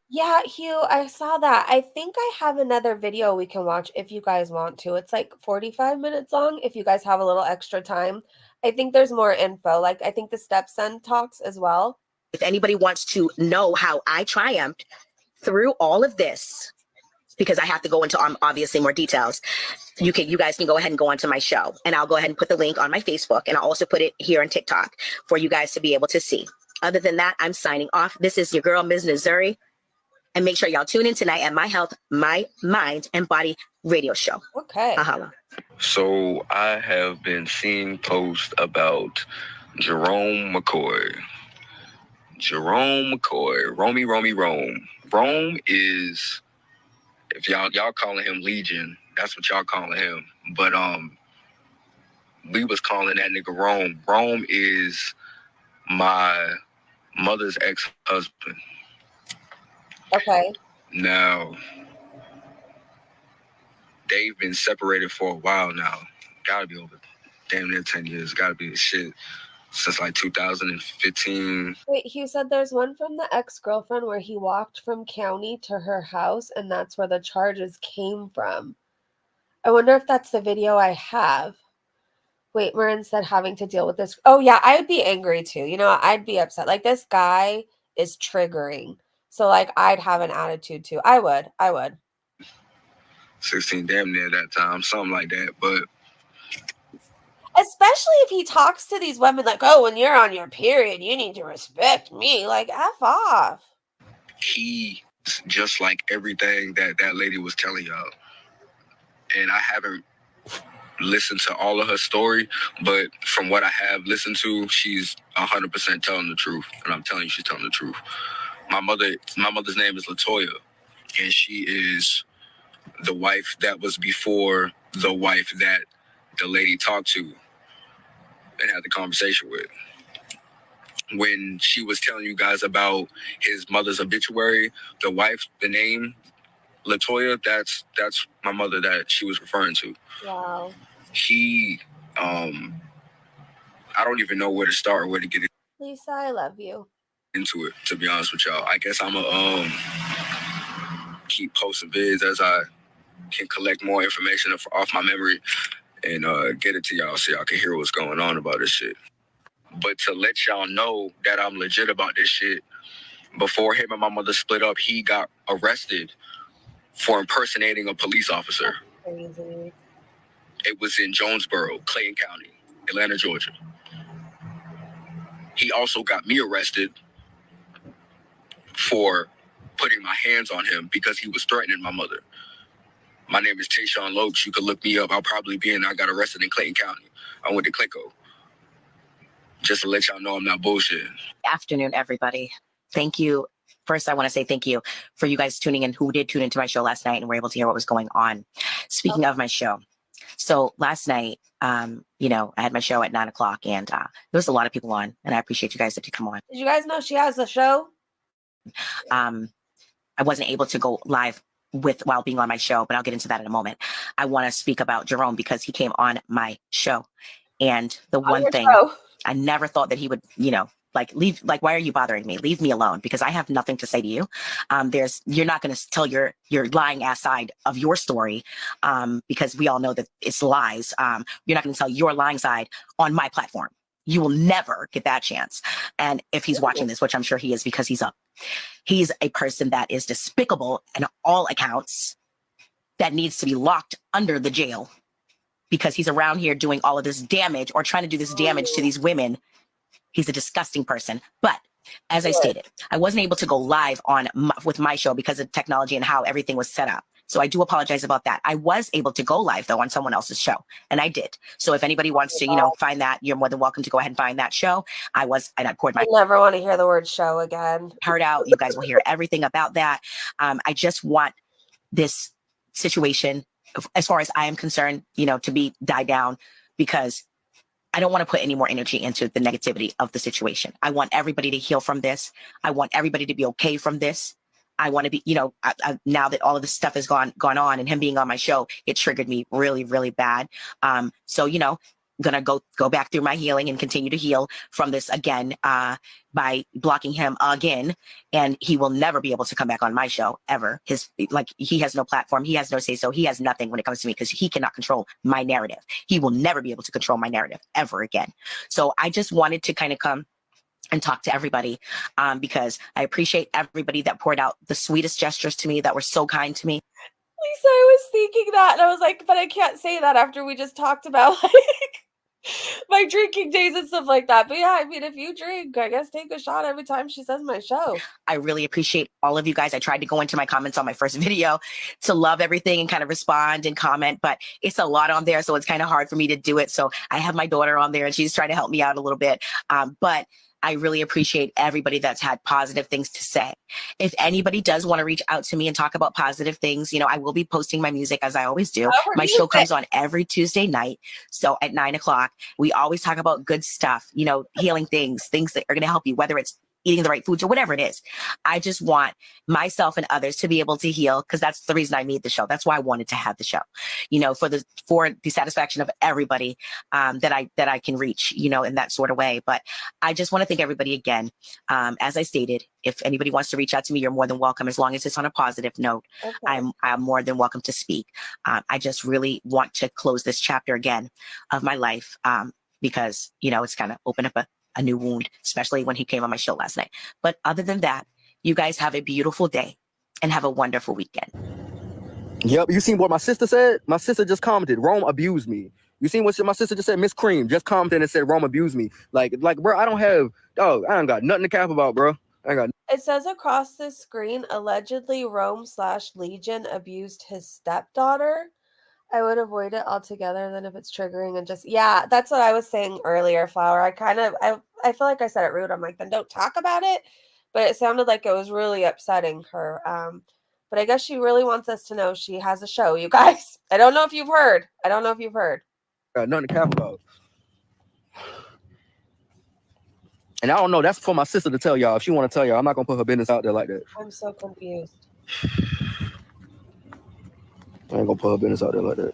Yeah, Hugh, I saw that. I think I have another video we can watch if you guys want to. It's like 45 minutes long if you guys have a little extra time. I think there's more info. Like, I think the stepson talks as well. If anybody wants to know how I triumphed through all of this, because I have to go into obviously more details, you guys can go ahead and go onto my show, and I'll go ahead and put the link on my Facebook, and I'll also put it here on TikTok for you guys to be able to see. Other than that, I'm signing off. This is your girl, Ms. Missouri. And make sure y'all tune in tonight at my Health, My Mind, and Body radio show. Okay. Ahala. So I have been seeing posts about Jerome McCoy. Jerome McCoy, Rome. Rome is, if y'all calling him Legion, that's what y'all calling him. But we was calling that nigga Rome. Rome is my mother's ex-husband. Okay. Now, they've been separated for a while now. Gotta be over damn near 10 years. Gotta be shit since like 2015. Wait, Hugh said there's one from the ex-girlfriend where he walked from county to her house, and that's where the charges came from. I wonder if that's the video I have. Wait, Marin said having to deal with this. Oh, yeah, I would be angry too. I'd be upset. Like, this guy is triggering. So, like, I'd have an attitude too. I would. 16, damn near that time, something like that. But especially if he talks to these women like, oh, when you're on your period, you need to respect me. Like, F off. He, just like everything that lady was telling y'all. And I haven't listened to all of her story, but from what I have listened to, she's 100% telling the truth. And I'm telling you, she's telling the truth. My mother's name is Latoya, and she is the wife that was before the wife that the lady talked to and had the conversation with. When she was telling you guys about his mother's obituary, the wife, the name Latoya, that's my mother that she was referring to. Wow. He, I don't even know where to start or where to get Lisa, I love you. into it, to be honest with y'all. I guess I'm gonna keep posting vids as I can collect more information off my memory and get it to y'all so y'all can hear what's going on about this shit. But to let y'all know that I'm legit about this shit, before him and my mother split up, he got arrested for impersonating a police officer. Crazy. It was in Jonesboro, Clayton County, Atlanta, Georgia. He also got me arrested for putting my hands on him because he was threatening my mother. My name is Tayshawn Lokes. You can look me up. I'll probably be in. I got arrested in Clayton County. I went to Clayco. Just to let y'all know I'm not bullshitting. Afternoon, everybody. Thank you. First, I want to say thank you for you guys tuning in who did tune into my show last night and were able to hear what was going on. Speaking of my show. So last night, I had my show at 9:00 and there was a lot of people on, and I appreciate you guys that did come on. Did you guys know she has a show? I wasn't able to go live while being on my show, but I'll get into that in a moment. I want to speak about Jerome because he came on my show And the On one your thing, show. I never thought that he would, like leave, like, why are you bothering me? Leave me alone, because I have nothing to say to you. You're not going to tell your lying ass side of your story, because we all know that it's lies. You're not going to tell your lying side on my platform. You will never get that chance. And if he's watching this, which I'm sure he is, because he's a person that is despicable in all accounts, that needs to be locked under the jail, because he's around here doing all of this damage, or trying to do this damage to these women. He's a disgusting person. But as I stated, I wasn't able to go live with my show because of technology and how everything was set up. So I do apologize about that. I was able to go live though on someone else's show, and I did. So if anybody wants to, find that, you're more than welcome to go ahead and find that show. I poured my I never want to hear the word show again. heart out. You guys will hear everything about that. I just want this situation, as far as I am concerned, to be died down, because I don't want to put any more energy into the negativity of the situation. I want everybody to heal from this. I want everybody to be okay from this. I want to be, now that all of this stuff has gone on, and him being on my show, it triggered me really, really bad. So, gonna go back through my healing and continue to heal from this again, by blocking him again, and he will never be able to come back on my show ever. He has no platform, he has no say so, he has nothing when it comes to me, because he cannot control my narrative. He will never be able to control my narrative ever again. So I just wanted to kind of come and talk to everybody, because I appreciate everybody that poured out the sweetest gestures to me, that were so kind to me. Lisa, I was thinking that, and I was like, but I can't say that after we just talked about my drinking days and stuff like that. But yeah, I mean, if you drink, I guess take a shot every time she says my show. I really appreciate all of you guys. I tried to go into my comments on my first video to love everything and kind of respond and comment, but it's a lot on there, so it's kind of hard for me to do it. So I have my daughter on there, and she's trying to help me out a little bit. But I really appreciate everybody that's had positive things to say. If anybody does want to reach out to me and talk about positive things, I will be posting my music, as I always do. My show comes on every Tuesday night. So at 9:00, we always talk about good stuff, healing things that are going to help you, whether it's eating the right foods or whatever it is. I just want myself and others to be able to heal, because that's the reason I made the show. That's why I wanted to have the show, for the satisfaction of everybody, that I can reach, in that sort of way. But I just want to thank everybody again. As I stated, if anybody wants to reach out to me, you're more than welcome, as long as it's on a positive note. Okay. I'm more than welcome to speak. I just really want to close this chapter again of my life, because, it's kind of opened up a new wound, especially when he came on my show last night. But other than that, you guys have a beautiful day and have a wonderful weekend. Yep, you seen what my sister said? My sister just commented, Rome abused me. You seen what my sister just said? Miss Cream just commented and said Rome abused me. Like, bro, I don't got nothing to cap about, bro. It says across the screen, allegedly Rome/Legion abused his stepdaughter. I would avoid it altogether then if it's triggering, and yeah, that's what I was saying earlier, Flower. I feel like I said it rude. I'm like, then don't talk about it. But it sounded like it was really upsetting her. But I guess she really wants us to know she has a show, you guys. I don't know if you've heard. Got nothing to cap about. And I don't know. That's for my sister to tell y'all. If she want to tell y'all, I'm not going to put her business out there like that. I'm so confused. I ain't going to put her business out there like that.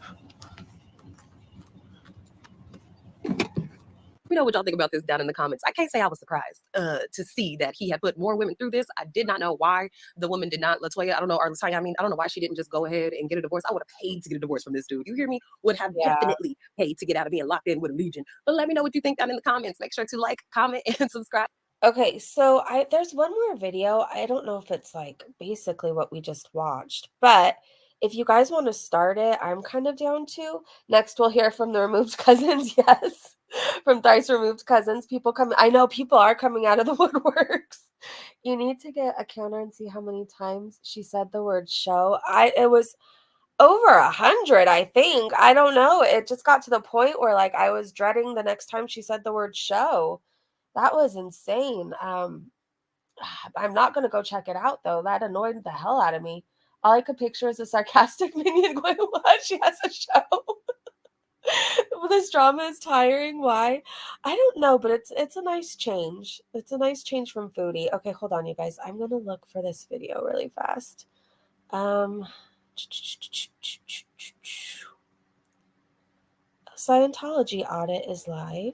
We know what y'all think about this down in the comments. I can't say I was surprised to see that he had put more women through this. I did not know why the woman did not, Latoya, I don't know, or Latoya, I don't know why she didn't just go ahead and get a divorce. I would have paid to get a divorce from this dude. You hear me? Would have definitely paid to get out of being locked in with a Legion. But let me know what you think down in the comments. Make sure to like, comment, and subscribe. Okay, so there's one more video. I don't know if it's like basically what we just watched, but if you guys want to start it, I'm kind of down to. Next, we'll hear from the removed cousins. Yes, from Thrice Removed Cousins. I know people are coming out of the woodworks. You need to get a counter and see how many times she said the word show. It was over 100, I think. I don't know. It just got to the point where like I was dreading the next time she said the word show. That was insane. I'm not going to go check it out, though. That annoyed the hell out of me. All I could picture is a sarcastic minion going, what? She has a show? This drama is tiring. Why? I don't know, but it's a nice change. It's a nice change from Foodie. Okay, hold on, you guys. I'm going to look for this video really fast. Scientology audit is live.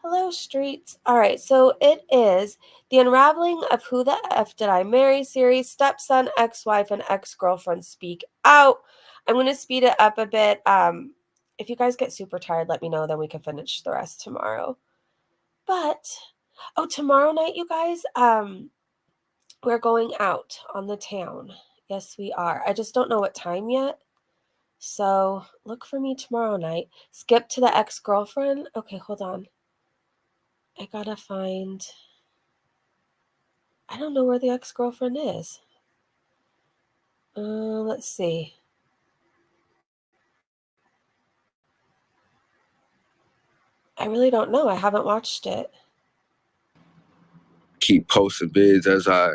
Hello, streets. All right, so it is the unraveling of Who the F Did I Marry series. Stepson, ex-wife, and ex-girlfriend speak out. I'm going to speed it up a bit. If you guys get super tired, let me know. Then we can finish the rest tomorrow. But, tomorrow night, you guys, we're going out on the town. Yes, we are. I just don't know what time yet. So look for me tomorrow night. Skip to the ex-girlfriend. Okay, hold on. I gotta find... I don't know where the ex-girlfriend is. Let's see. I really don't know. I haven't watched it. Keep posting bids as I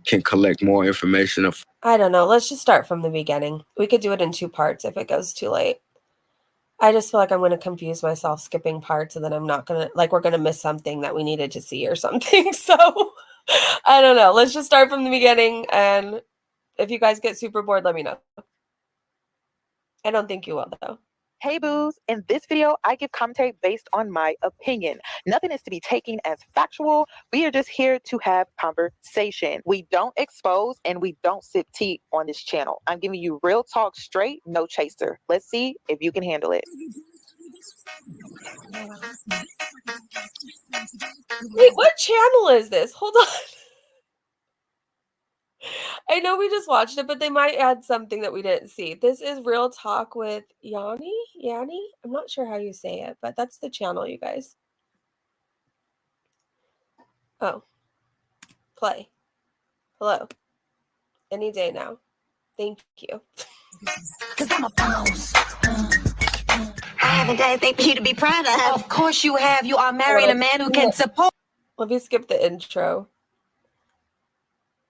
can collect more information. I don't know. Let's just start from the beginning. We could do it in 2 parts if it goes too late. I just feel like I'm going to confuse myself skipping parts, and then I'm not going to, like, we're going to miss something that we needed to see or something. So, I don't know. Let's just start from the beginning, and if you guys get super bored, let me know. I don't think you will, though. Hey boos, in this video, I give commentary based on my opinion. Nothing is to be taken as factual. We are just here to have conversation. We don't expose and we don't sip tea on this channel. I'm giving you real talk straight, no chaser. Let's see if you can handle it. Wait, what channel is this? Hold on. I know we just watched it, but they might add something that we didn't see. This is Real Talk with Yanni? I'm not sure how you say it, but that's the channel, you guys. Oh. Play. Hello. Any day now. Thank you. Cause I'm a boss. I haven't done anything for you to be proud of. Of course you have. You are marrying a man who can support. Let me skip the intro.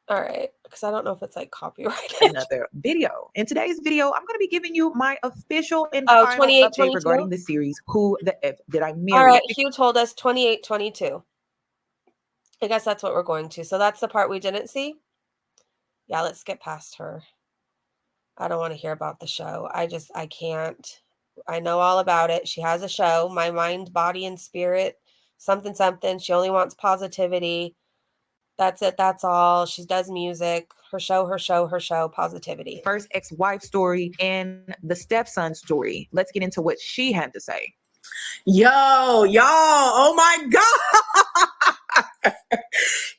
All right, because I don't know if it's like copyrighted. Another video. In today's video, I'm going to be giving you my official and Oh, final 28, update 22? regarding the series Who the F Did I Marry? All right, Hugh told us 28-22. I guess that's what we're going to. So that's the part we didn't see. Yeah, let's skip past her. I don't want to hear about the show. I can't. I know all about it. She has a show, My Mind, Body, and Spirit, something, something. She only wants positivity. That's it. That's all. She does music. Her show, positivity. First ex-wife story and the stepson story. Let's get into what she had to say. Yo, y'all, oh my God.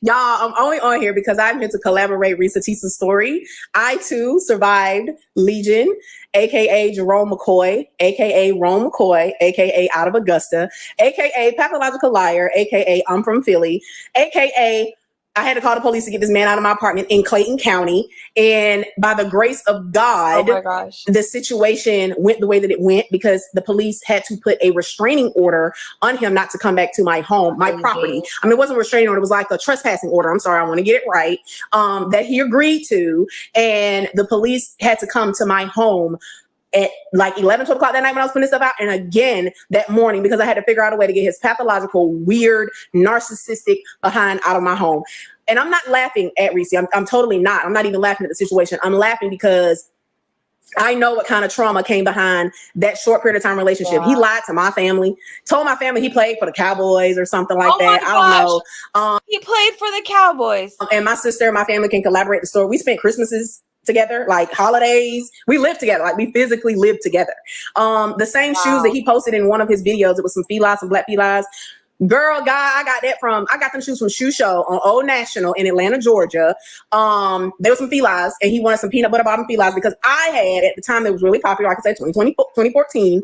Y'all, I'm only on here because I'm here to collaborate Risa Tisa's story. I too survived Legion, aka Jerome McCoy, aka Rome McCoy, aka out of Augusta, aka Pathological Liar, aka I'm from Philly, aka I had to call the police to get this man out of my apartment in Clayton County. And by the grace of God, oh my gosh, the situation went the way that it went because the police had to put a restraining order on him not to come back to my home, my property. I mean, it wasn't a restraining order. It was like a trespassing order. I'm sorry. I want to get it right. That he agreed to. And the police had to come to my home at like 11, 12 o'clock that night when I was putting this stuff out. And again, that morning, because I had to figure out a way to get his pathological, weird, narcissistic behind out of my home. And I'm not laughing at Reese. I'm totally not. I'm not even laughing at the situation. I'm laughing because I know what kind of trauma came behind that short period of time relationship. Yeah. He lied to my family, told my family he played for the Cowboys or something like that. I don't know. He played for the Cowboys. And my sister and my family can collaborate the story. We spent Christmases together, like holidays. We lived together, like we physically lived together. The same shoes that he posted in one of his videos, it was some felines, some black felines. Girl, guy, I got them shoes from Shoe Show on Old National in Atlanta, Georgia. There was some felines, and he wanted some peanut butter bottom felines because I had, at the time, it was really popular, like I said, 2014,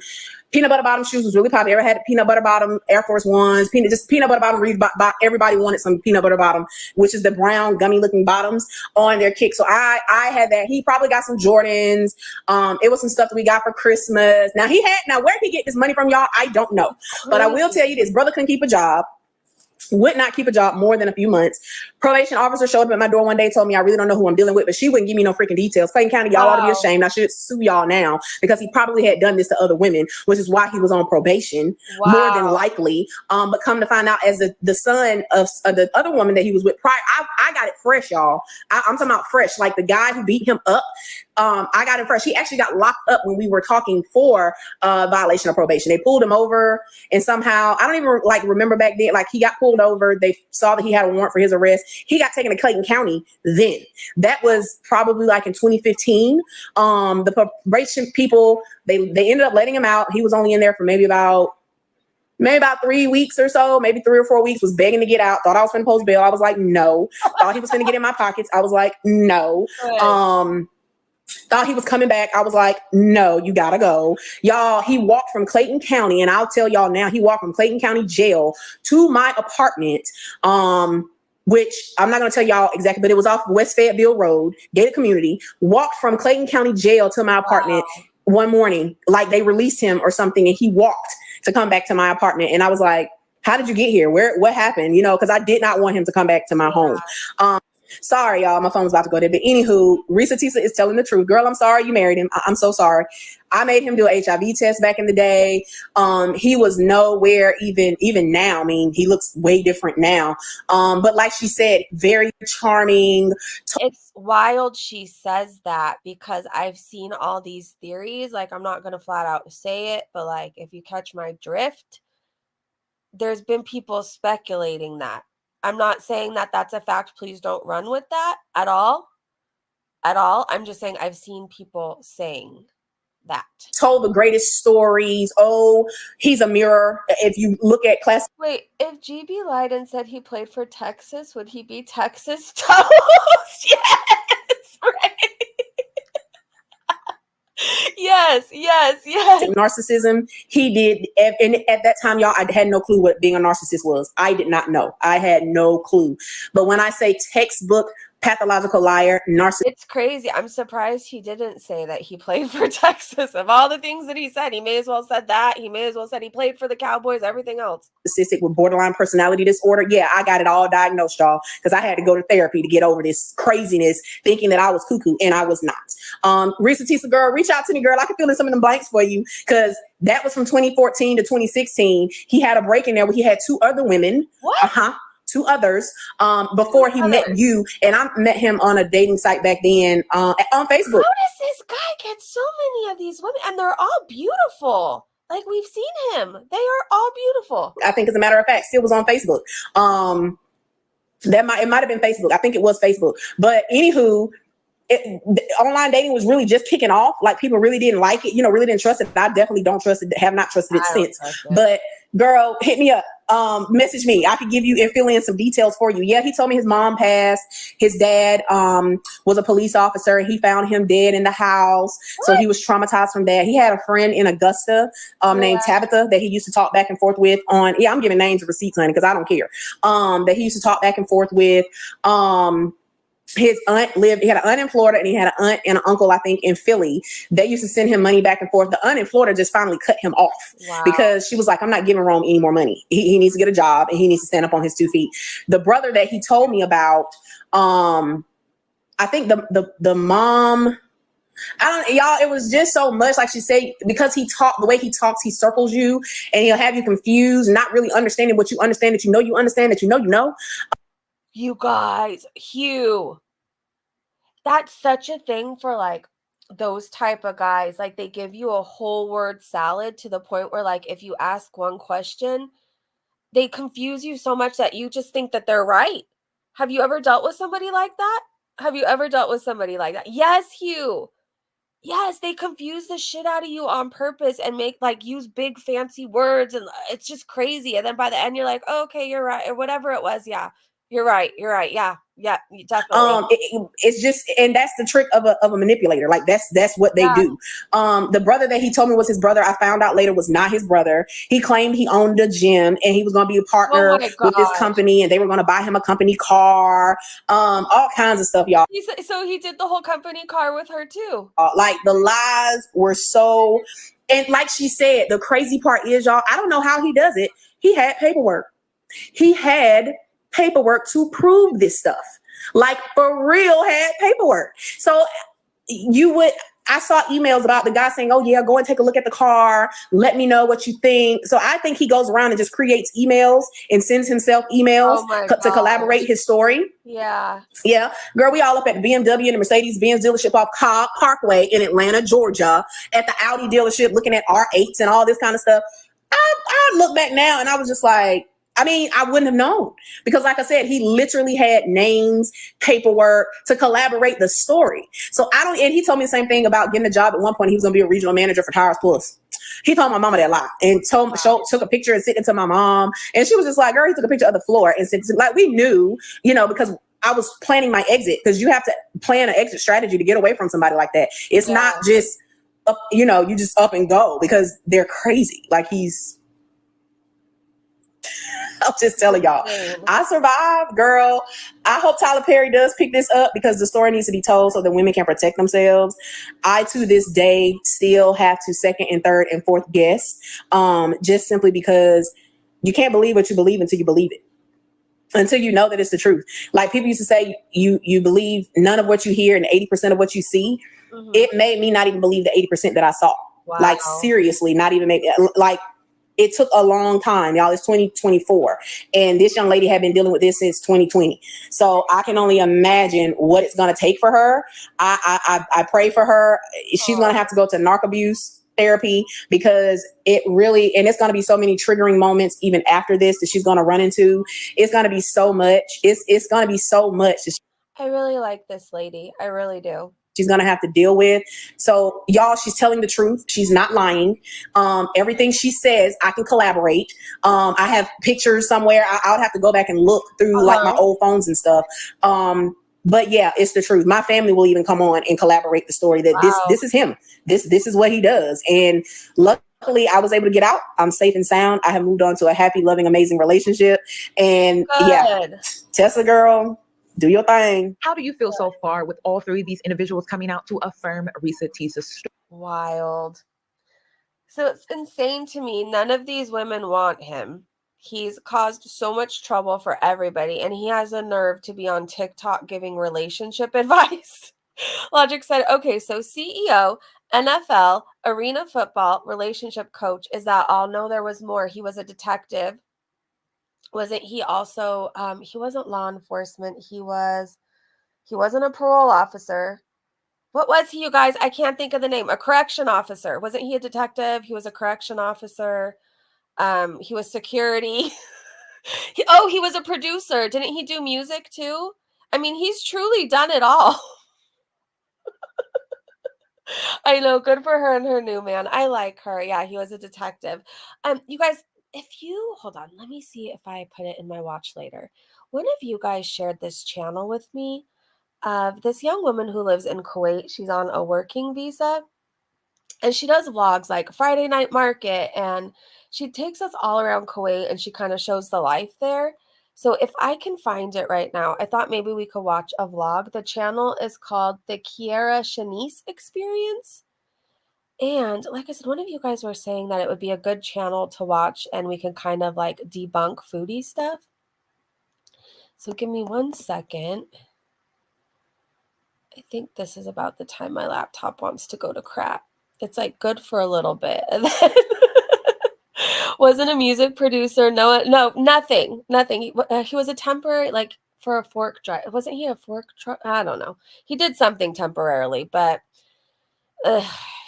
peanut butter bottom shoes was really popular. I had peanut butter bottom Air Force Ones, peanut butter bottom Reebok. Everybody wanted some peanut butter bottom, which is the brown gummy looking bottoms on their kick. So I had that. He probably got some Jordans. It was some stuff that we got for Christmas. Now where did he get this money from, y'all? I don't know. But I will tell you this, brother couldn't keep a job. Would not keep a job more than a few months. Probation officer showed up at my door one day, told me I really don't know who I'm dealing with, but she wouldn't give me no freaking details. Clayton County, y'all ought to be ashamed. I should sue y'all now because he probably had done this to other women, which is why he was on probation, more than likely. But come to find out, as the son of the other woman that he was with prior, I got it fresh, y'all. I'm talking about fresh, like the guy who beat him up. I got it fresh. He actually got locked up when we were talking for violation of probation. They pulled him over, and somehow I don't even like remember back then. Like he got pulled over. They saw that he had a warrant for his arrest. He got taken to Clayton County. Then that was probably like in 2015. The probation people they ended up letting him out. He was only in there for maybe about 3 weeks or so, maybe 3 or 4 weeks, was begging to get out. Thought I was finna post bail. I was like, no. Thought he was finna get in my pockets. I was like, no. Thought he was coming back. I was like, no, you gotta go. Y'all, he walked from Clayton County, and I'll tell y'all now, he walked from Clayton County jail to my apartment, which I'm not gonna tell y'all exactly, but it was off West Fayetteville Road, gated community. Walked from Clayton County jail to my apartment one morning, like they released him or something, and he walked to come back to my apartment. And I was like, how did you get here? What happened? You know, because I did not want him to come back to my home. Sorry, y'all. My phone's about to go dead. But anywho, Risa Tisa is telling the truth. Girl, I'm sorry you married him. I'm so sorry. I made him do an HIV test back in the day. He was nowhere even now. I mean, he looks way different now. But like she said, very charming. It's wild she says that because I've seen all these theories. Like, I'm not going to flat out say it, but like, if you catch my drift, there's been people speculating that. I'm not saying that that's a fact. Please don't run with that at all. At all. I'm just saying I've seen people saying that. Told the greatest stories. Oh, he's a mirror. If you look at class. Wait, if GB lied and said he played for Texas, would he be Texas Toast? Yes, right. Yes. Narcissism. He did. And at that time, y'all, I had no clue what being a narcissist was. I did not know. I had no clue. But when I say textbook pathological liar, narcissist. It's crazy. I'm surprised he didn't say that he played for Texas. Of all the things that he said, he may as well said that. He may as well said he played for the Cowboys, everything else. Narcissistic with borderline personality disorder. Yeah, I got it all diagnosed, y'all, because I had to go to therapy to get over this craziness, thinking that I was cuckoo, and I was not. Risa Tisa, girl, reach out to me, girl. I can fill in some of them blanks for you, because that was from 2014 to 2016. He had a break in there where he had 2 other women. What? 2 others before he met you, and I met him on a dating site back then on Facebook. How does this guy get so many of these women? And they're all beautiful. Like, we've seen him. They are all beautiful. I think, as a matter of fact, still was on Facebook. It might have been Facebook. I think it was Facebook. But anywho, online dating was really just kicking off. Like, people really didn't like it, really didn't trust it. I definitely don't trust it, have not trusted it since. But girl, hit me up. Message me. I could give you and fill in some details for you. Yeah, he told me his mom passed. His dad was a police officer, and he found him dead in the house. What? So he was traumatized from that. He had a friend in Augusta named Tabitha that he used to talk back and forth with on. Yeah, I'm giving names and receipts, honey, because I don't care. That he used to talk back and forth with. His aunt he had an aunt in Florida, and he had an aunt and an uncle, I think, in Philly. They used to send him money back and forth. The aunt in Florida just finally cut him off because she was like, I'm not giving Rome any more money. He needs to get a job, and he needs to stand up on his 2 feet. The brother that he told me about, I think the mom, y'all, it was just so much, like she said, because the way he talks, he circles you, and he'll have you confused, not really understanding what you understand, that you understand, that you know. You guys, Hugh, that's such a thing for like those type of guys. Like, they give you a whole word salad to the point where, like, if you ask one question, they confuse you so much that you just think that they're right. Have you ever dealt with somebody like that? Yes, Hugh. Yes, they confuse the shit out of you on purpose and use big fancy words, and it's just crazy. And then by the end, you're like, oh, okay, you're right, or whatever it was. Yeah. You're right. Yeah, definitely. It's just, and that's the trick of a manipulator. Like, that's what they do. The brother that he told me was his brother, I found out later was not his brother. He claimed he owned a gym, and he was going to be a partner with this company, and they were going to buy him a company car, all kinds of stuff, y'all. So he did the whole company car with her too. Like, the lies were so, and like she said, the crazy part is, y'all, I don't know how he does it. He had paperwork. He had paperwork to prove this stuff. Like for real had paperwork. So I saw emails about the guy saying, oh yeah, go and take a look at the car. Let me know what you think. So I think he goes around and just creates emails and sends himself emails to collaborate his story. Yeah. Yeah. Girl, we all up at the BMW and the Mercedes-Benz dealership off Cobb Parkway in Atlanta, Georgia, at the Audi dealership looking at R8s and all this kind of stuff. I look back now and I was just like, I mean, I wouldn't have known because like I said, he literally had names, paperwork to collaborate the story. So and he told me the same thing about getting a job at one point. He was going to be a regional manager for Tires Plus. He told my mama that lie and took a picture and sent it to my mom. And she was just like, girl, he took a picture of the floor and said, like, we knew, because I was planning my exit because you have to plan an exit strategy to get away from somebody like that. It's not just, you just up and go because they're crazy. Like I'm just telling y'all, I survived, girl. I hope Tyler Perry does pick this up because the story needs to be told so that women can protect themselves. I, to this day, still have to second and third and fourth guess, just simply because you can't believe what you believe until you believe it. Until you know that it's the truth. Like people used to say, you believe none of what you hear and 80% of what you see. Mm-hmm. It made me not even believe the 80% that I saw. Wow. Like seriously, not even make like. It took a long time, y'all. It's 2024. And this young lady had been dealing with this since 2020. So I can only imagine what it's going to take for her. I pray for her. She's going to have to go to narc abuse therapy because it really, and it's going to be so many triggering moments even after this that she's going to run into. It's going to be so much. It's going to be so much. I really like this lady. I really do. She's going to have to deal with. So y'all, she's telling the truth. She's not lying. Everything she says, I can collaborate. I have pictures somewhere. I would have to go back and look through like my old phones and stuff. But yeah, it's the truth. My family will even come on and collaborate the story that this is him. This is what he does. And luckily I was able to get out. I'm safe and sound. I have moved on to a happy, loving, amazing relationship. And yeah, Tessa girl, do your thing. How do you feel so far with all three of these individuals coming out to affirm Risa Teesa's story? Wild. So it's insane to me. None of these women want him. He's caused so much trouble for everybody, and he has a nerve to be on TikTok giving relationship advice. Logic said, okay, so CEO, NFL, arena football, relationship coach. Is that all? No, there was more. He was a detective. Wasn't he also, he wasn't law enforcement. He wasn't a parole officer. What was he, you guys? I can't think of the name. A correction officer. Wasn't he a detective? He was a correction officer. He was security. He was a producer. Didn't he do music too? I mean, he's truly done it all. I know. Good for her and her new man. I like her. Yeah, he was a detective. You guys, hold on, let me see if I put it in my watch later. One of you guys shared this channel with me of this young woman who lives in Kuwait. She's on a working visa and she does vlogs like Friday Night Market, and she takes us all around Kuwait and she kind of shows the life there. So if I can find it right now, I thought maybe we could watch a vlog. The channel is called the Keira Shanice Experience. And like I said, one of you guys were saying that it would be a good channel to watch and we can kind of like debunk foodie stuff. So give me 1 second. I think this is about the time my laptop wants to go to crap. It's like good for a little bit. And then wasn't a music producer. No, nothing. He was a temporary, like for a fork drive. Wasn't he a fork truck? I don't know. He did something temporarily, but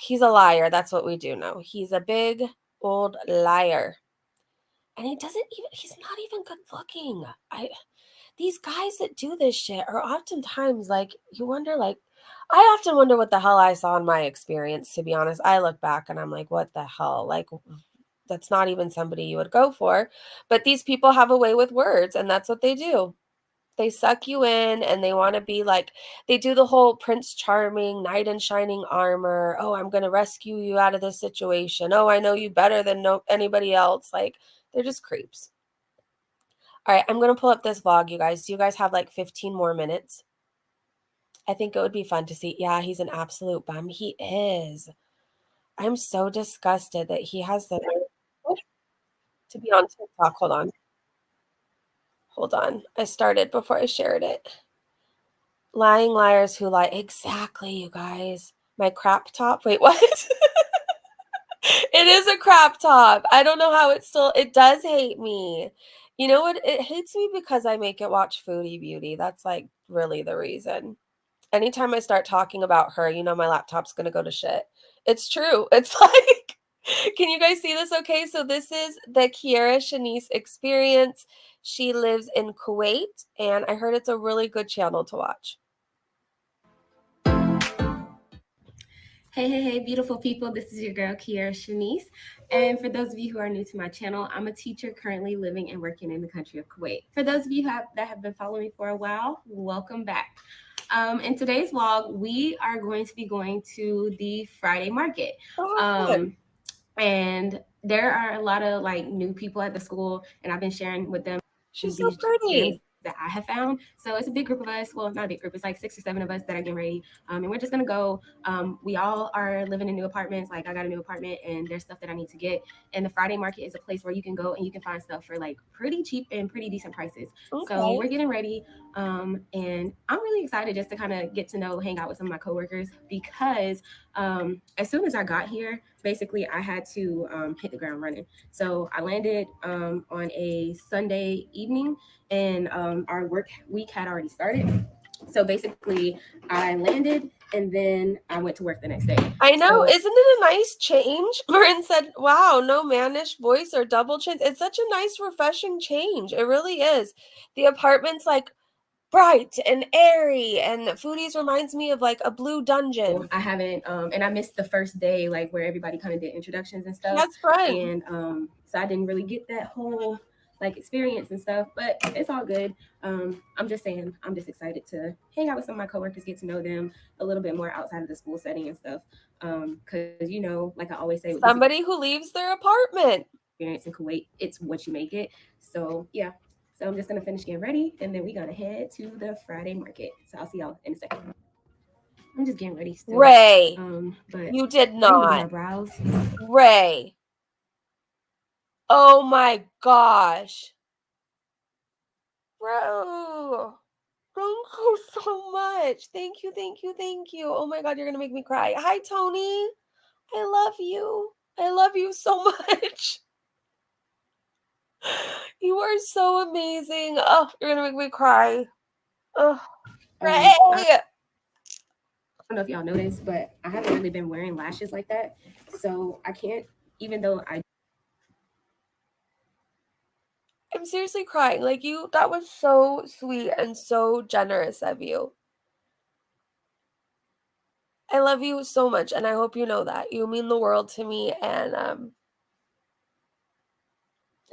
he's a liar. That's what we do know. He's a big old liar. And he's not even good looking. These guys that do this shit are oftentimes like, you wonder, like, I often wonder what the hell I saw in my experience, to be honest. I look back and I'm like, what the hell? Like, that's not even somebody you would go for. But these people have a way with words, and that's what they do. They suck you in and they want to be like, they do the whole Prince Charming, knight in shining armor. Oh, I'm going to rescue you out of this situation. Oh, I know you better than anybody else. Like, they're just creeps. All right, I'm going to pull up this vlog, you guys. Do you guys have like 15 more minutes? I think it would be fun to see. Yeah, he's an absolute bum. He is. I'm so disgusted that he has the to be on TikTok. Hold on. Hold on. I started before I shared it. Lying liars who lie. Exactly, you guys. My crop top. Wait, what? It is a crop top. I don't know how it does hate me. You know what? It hates me because I make it watch Foodie Beauty. That's like really the reason. Anytime I start talking about her, you know my laptop's gonna go to shit. It's true. It's like, can you guys see this okay? So this is the Keira Shanice experience. She lives in Kuwait, and I heard it's a really good channel to watch. Hey, beautiful people. This is your girl, Keira Shanice. And for those of you who are new to my channel, I'm a teacher currently living and working in the country of Kuwait. For those of you that have been following me for a while, welcome back. In today's vlog, we are going to be going to the Friday market. And there are a lot of like new people at the school, and I've been sharing with them She's these so pretty. gems that I have found. So it's a big group of us. Well, not a big group. It's like 6 or 7 of us that are getting ready. And we're just gonna go. We all are living in new apartments. Like I got a new apartment, and there's stuff that I need to get. And the Friday market is a place where you can go and you can find stuff for like pretty cheap and pretty decent prices. Okay. So we're getting ready. And I'm really excited just to kind of get to know, hang out with some of my coworkers, because as soon as I got here, basically I had to hit the ground running. So I landed on a Sunday evening, and our work week had already started. So basically I landed and then I went to work the next day. I know. So, isn't it a nice change? Marin said, wow, no mannish voice or double chins. It's such a nice, refreshing change. It really is. The apartment's like bright and airy, and Foodies reminds me of like a blue dungeon. I haven't and I missed the first day, like where everybody kind of did introductions and stuff. That's right. And so I didn't really get that whole like experience and stuff, but it's all good. I'm just saying, I'm just excited to hang out with some of my coworkers, get to know them a little bit more outside of the school setting and stuff. Because you know, like I always say, Somebody who leaves their apartment. Experience in Kuwait, it's what you make it. So yeah. So I'm just gonna finish getting ready, and then we're gonna head to the Friday market. So I'll see y'all in a second. I'm just getting ready still. Ray, but you did I need to do my not. brows. Ray. Oh my gosh. Bro. Thank you so much. Thank you, thank you, thank you. Oh my God, you're going to make me cry. Hi, Tony. I love you. I love you so much. You are so amazing. Oh, you're going to make me cry. Oh, Ray. I don't know if y'all noticed, but I haven't really been wearing lashes like that. So I can't, even though I'm seriously crying. Like that was so sweet and so generous of you. I love you so much, and I hope you know that. You mean the world to me, and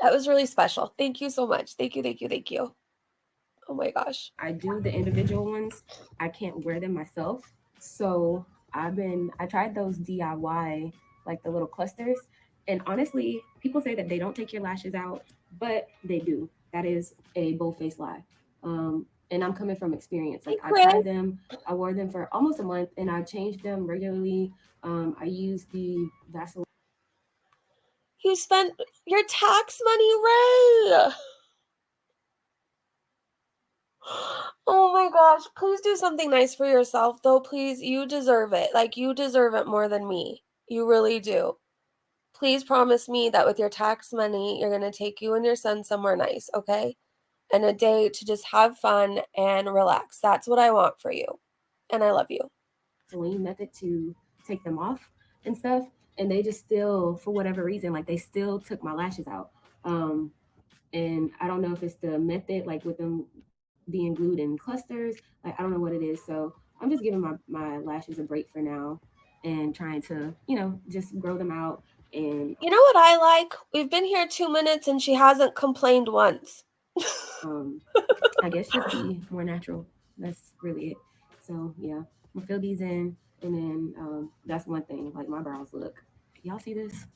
that was really special. Thank you so much. Thank you, thank you, thank you. Oh my gosh. I do the individual ones, I can't wear them myself. So I tried those DIY, like the little clusters. And honestly, people say that they don't take your lashes out, but they do. That is a bold-faced lie. And I'm coming from experience. Like I tried them, I wore them for almost a month, and I changed them regularly. I used the Vaseline. You spent your tax money, Ray. Oh my gosh. Please do something nice for yourself, though. Please, you deserve it. Like, you deserve it more than me. You really do. Please promise me that with your tax money, you're going to take you and your son somewhere nice, okay? And a day to just have fun and relax. That's what I want for you. And I love you. Method to take them off and stuff. And they just still, for whatever reason, like they still took my lashes out. And I don't know if it's the method, like with them being glued in clusters. Like I don't know what it is. So I'm just giving my lashes a break for now and trying to, just grow them out. And you know what I like? We've been here 2 minutes and she hasn't complained once. I guess just be more natural. That's really it. So yeah, I'm gonna fill these in, and then that's one thing. Like my brows look. Y'all see this?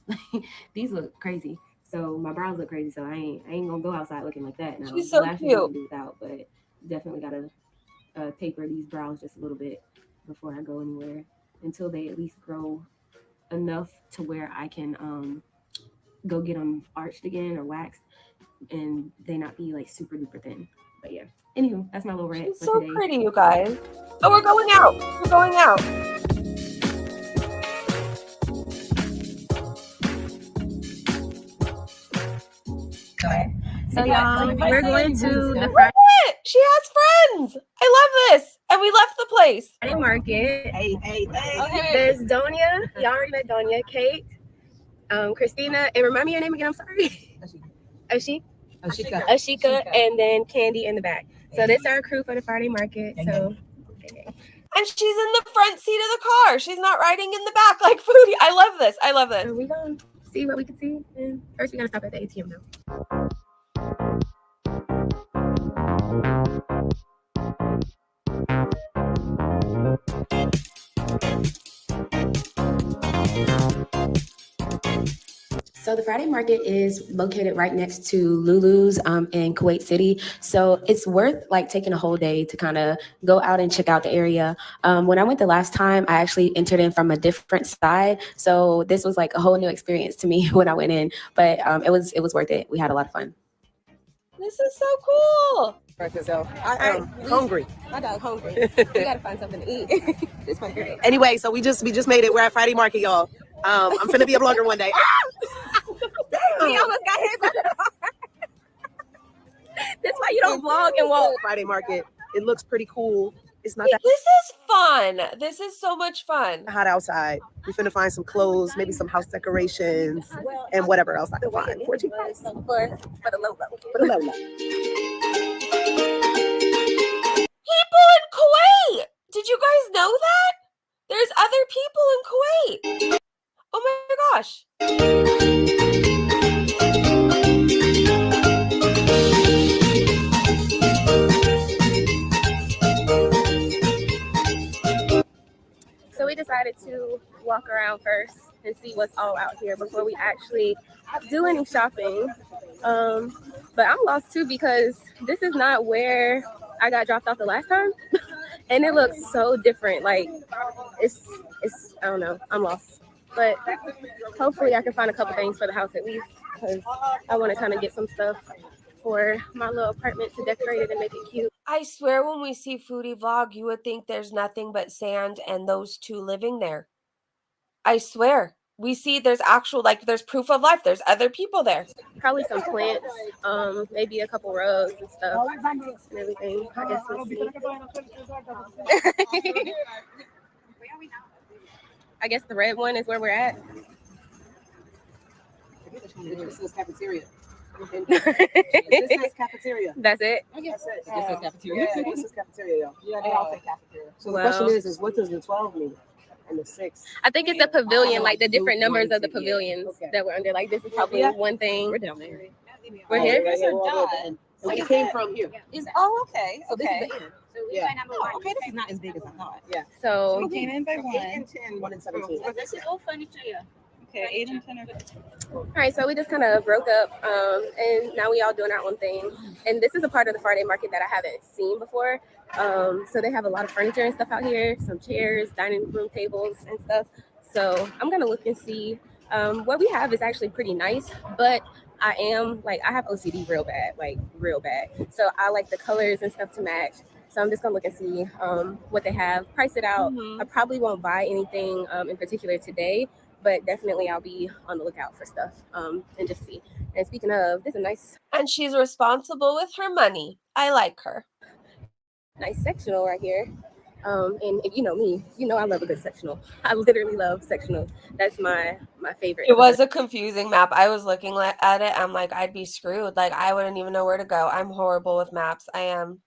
These look crazy. So my brows look crazy. So I ain't gonna go outside looking like that. Now She's so lashes cute. I can do without, but definitely gotta taper these brows just a little bit before I go anywhere, until they at least grow enough to where I can go get them arched again or waxed. and they not be like super duper thin. But yeah. Anywho, that's my little rant She's for so today. pretty, you guys. Oh, we're going out. We're going out. So y'all, we're going to the Friday. She has friends. I love this. And we left the place. Friday market. Okay. There's Donia. Y'all already met Donia. Kate, Christina, and remind me your name again. I'm sorry. Ashika, and then Candy in the back. So this is our crew for the Friday market. So. And she's in the front seat of the car. She's not riding in the back like Foodie. I love this. I love this. So we gonna see what we can see. And first, we gotta stop at the ATM though. So the Friday market is located right next to Lulu's in Kuwait City. So it's worth like taking a whole day to kind of go out and check out the area. When I went the last time, I actually entered in from a different side. So this was like a whole new experience to me when I went in, but it was worth it. We had a lot of fun. This is so cool. I am hungry. My dog's hungry. We gotta find something to eat. This one's great. Anyway, so we just made it. We're at Friday Market, y'all. I'm finna be a blogger one day. We almost got hit by the car. That's why you don't vlog and walk. Friday Market. It looks pretty cool. It's not that This is fun. This is so much fun. hot outside. We finna find some clothes, maybe some house decorations, and whatever else I can find. 14 bucks for the low. For the low. People in Kuwait. Did you guys know that? There's other people in Kuwait. Oh my gosh. So we decided to walk around first and see what's all out here before we actually do any shopping. But I'm lost too because this is not where I got dropped off the last time. And it looks so different. Like it's I don't know. I'm lost. But hopefully I can find a couple things for the house at least because I want to kind of get some stuff for my little apartment to decorate it and make it cute. I swear when we see Foodie vlog, you would think there's nothing but sand and those two living there. I swear. We see there's actual, like, there's proof of life. There's other people there. Probably some plants, maybe a couple rugs and stuff and everything. I guess we'll see. I guess the red one is where we're at. This is cafeteria. This is cafeteria. That's it? This is cafeteria. Yeah, this is cafeteria, y'all. Yeah, they all say cafeteria. So the question is what does the 12 mean? And the 6? I think it's the pavilion, like the different numbers of the pavilions that we're under. Like this is probably one thing. We're down there. We're here. We came from here. Okay. So this is the end. Yeah. Okay, this is not as big as I thought. Yeah. So we came in by 1. 8 and 10, 1 and 17. This is all furniture. Okay, 8 and 10 are. All right, so we just kind of broke up, and now we all doing our own thing. And this is a part of the Friday market that I haven't seen before. So they have a lot of furniture and stuff out here, some chairs, dining room tables and stuff. So I'm gonna look and see. What we have is actually pretty nice, but I have OCD real bad. So I like the colors and stuff to match. So I'm just gonna look and see what they have, price it out. I probably won't buy anything in particular today, but definitely I'll be on the lookout for stuff and just see. And speaking of, this is nice. And she's responsible with her money. I like her. Nice sectional right here. And if you know me, you know I love a good sectional. I literally love sectionals. That's my favorite. It was a confusing map. I was looking at it. I'm like, I'd be screwed. Like, I wouldn't even know where to go. I'm horrible with maps. I am.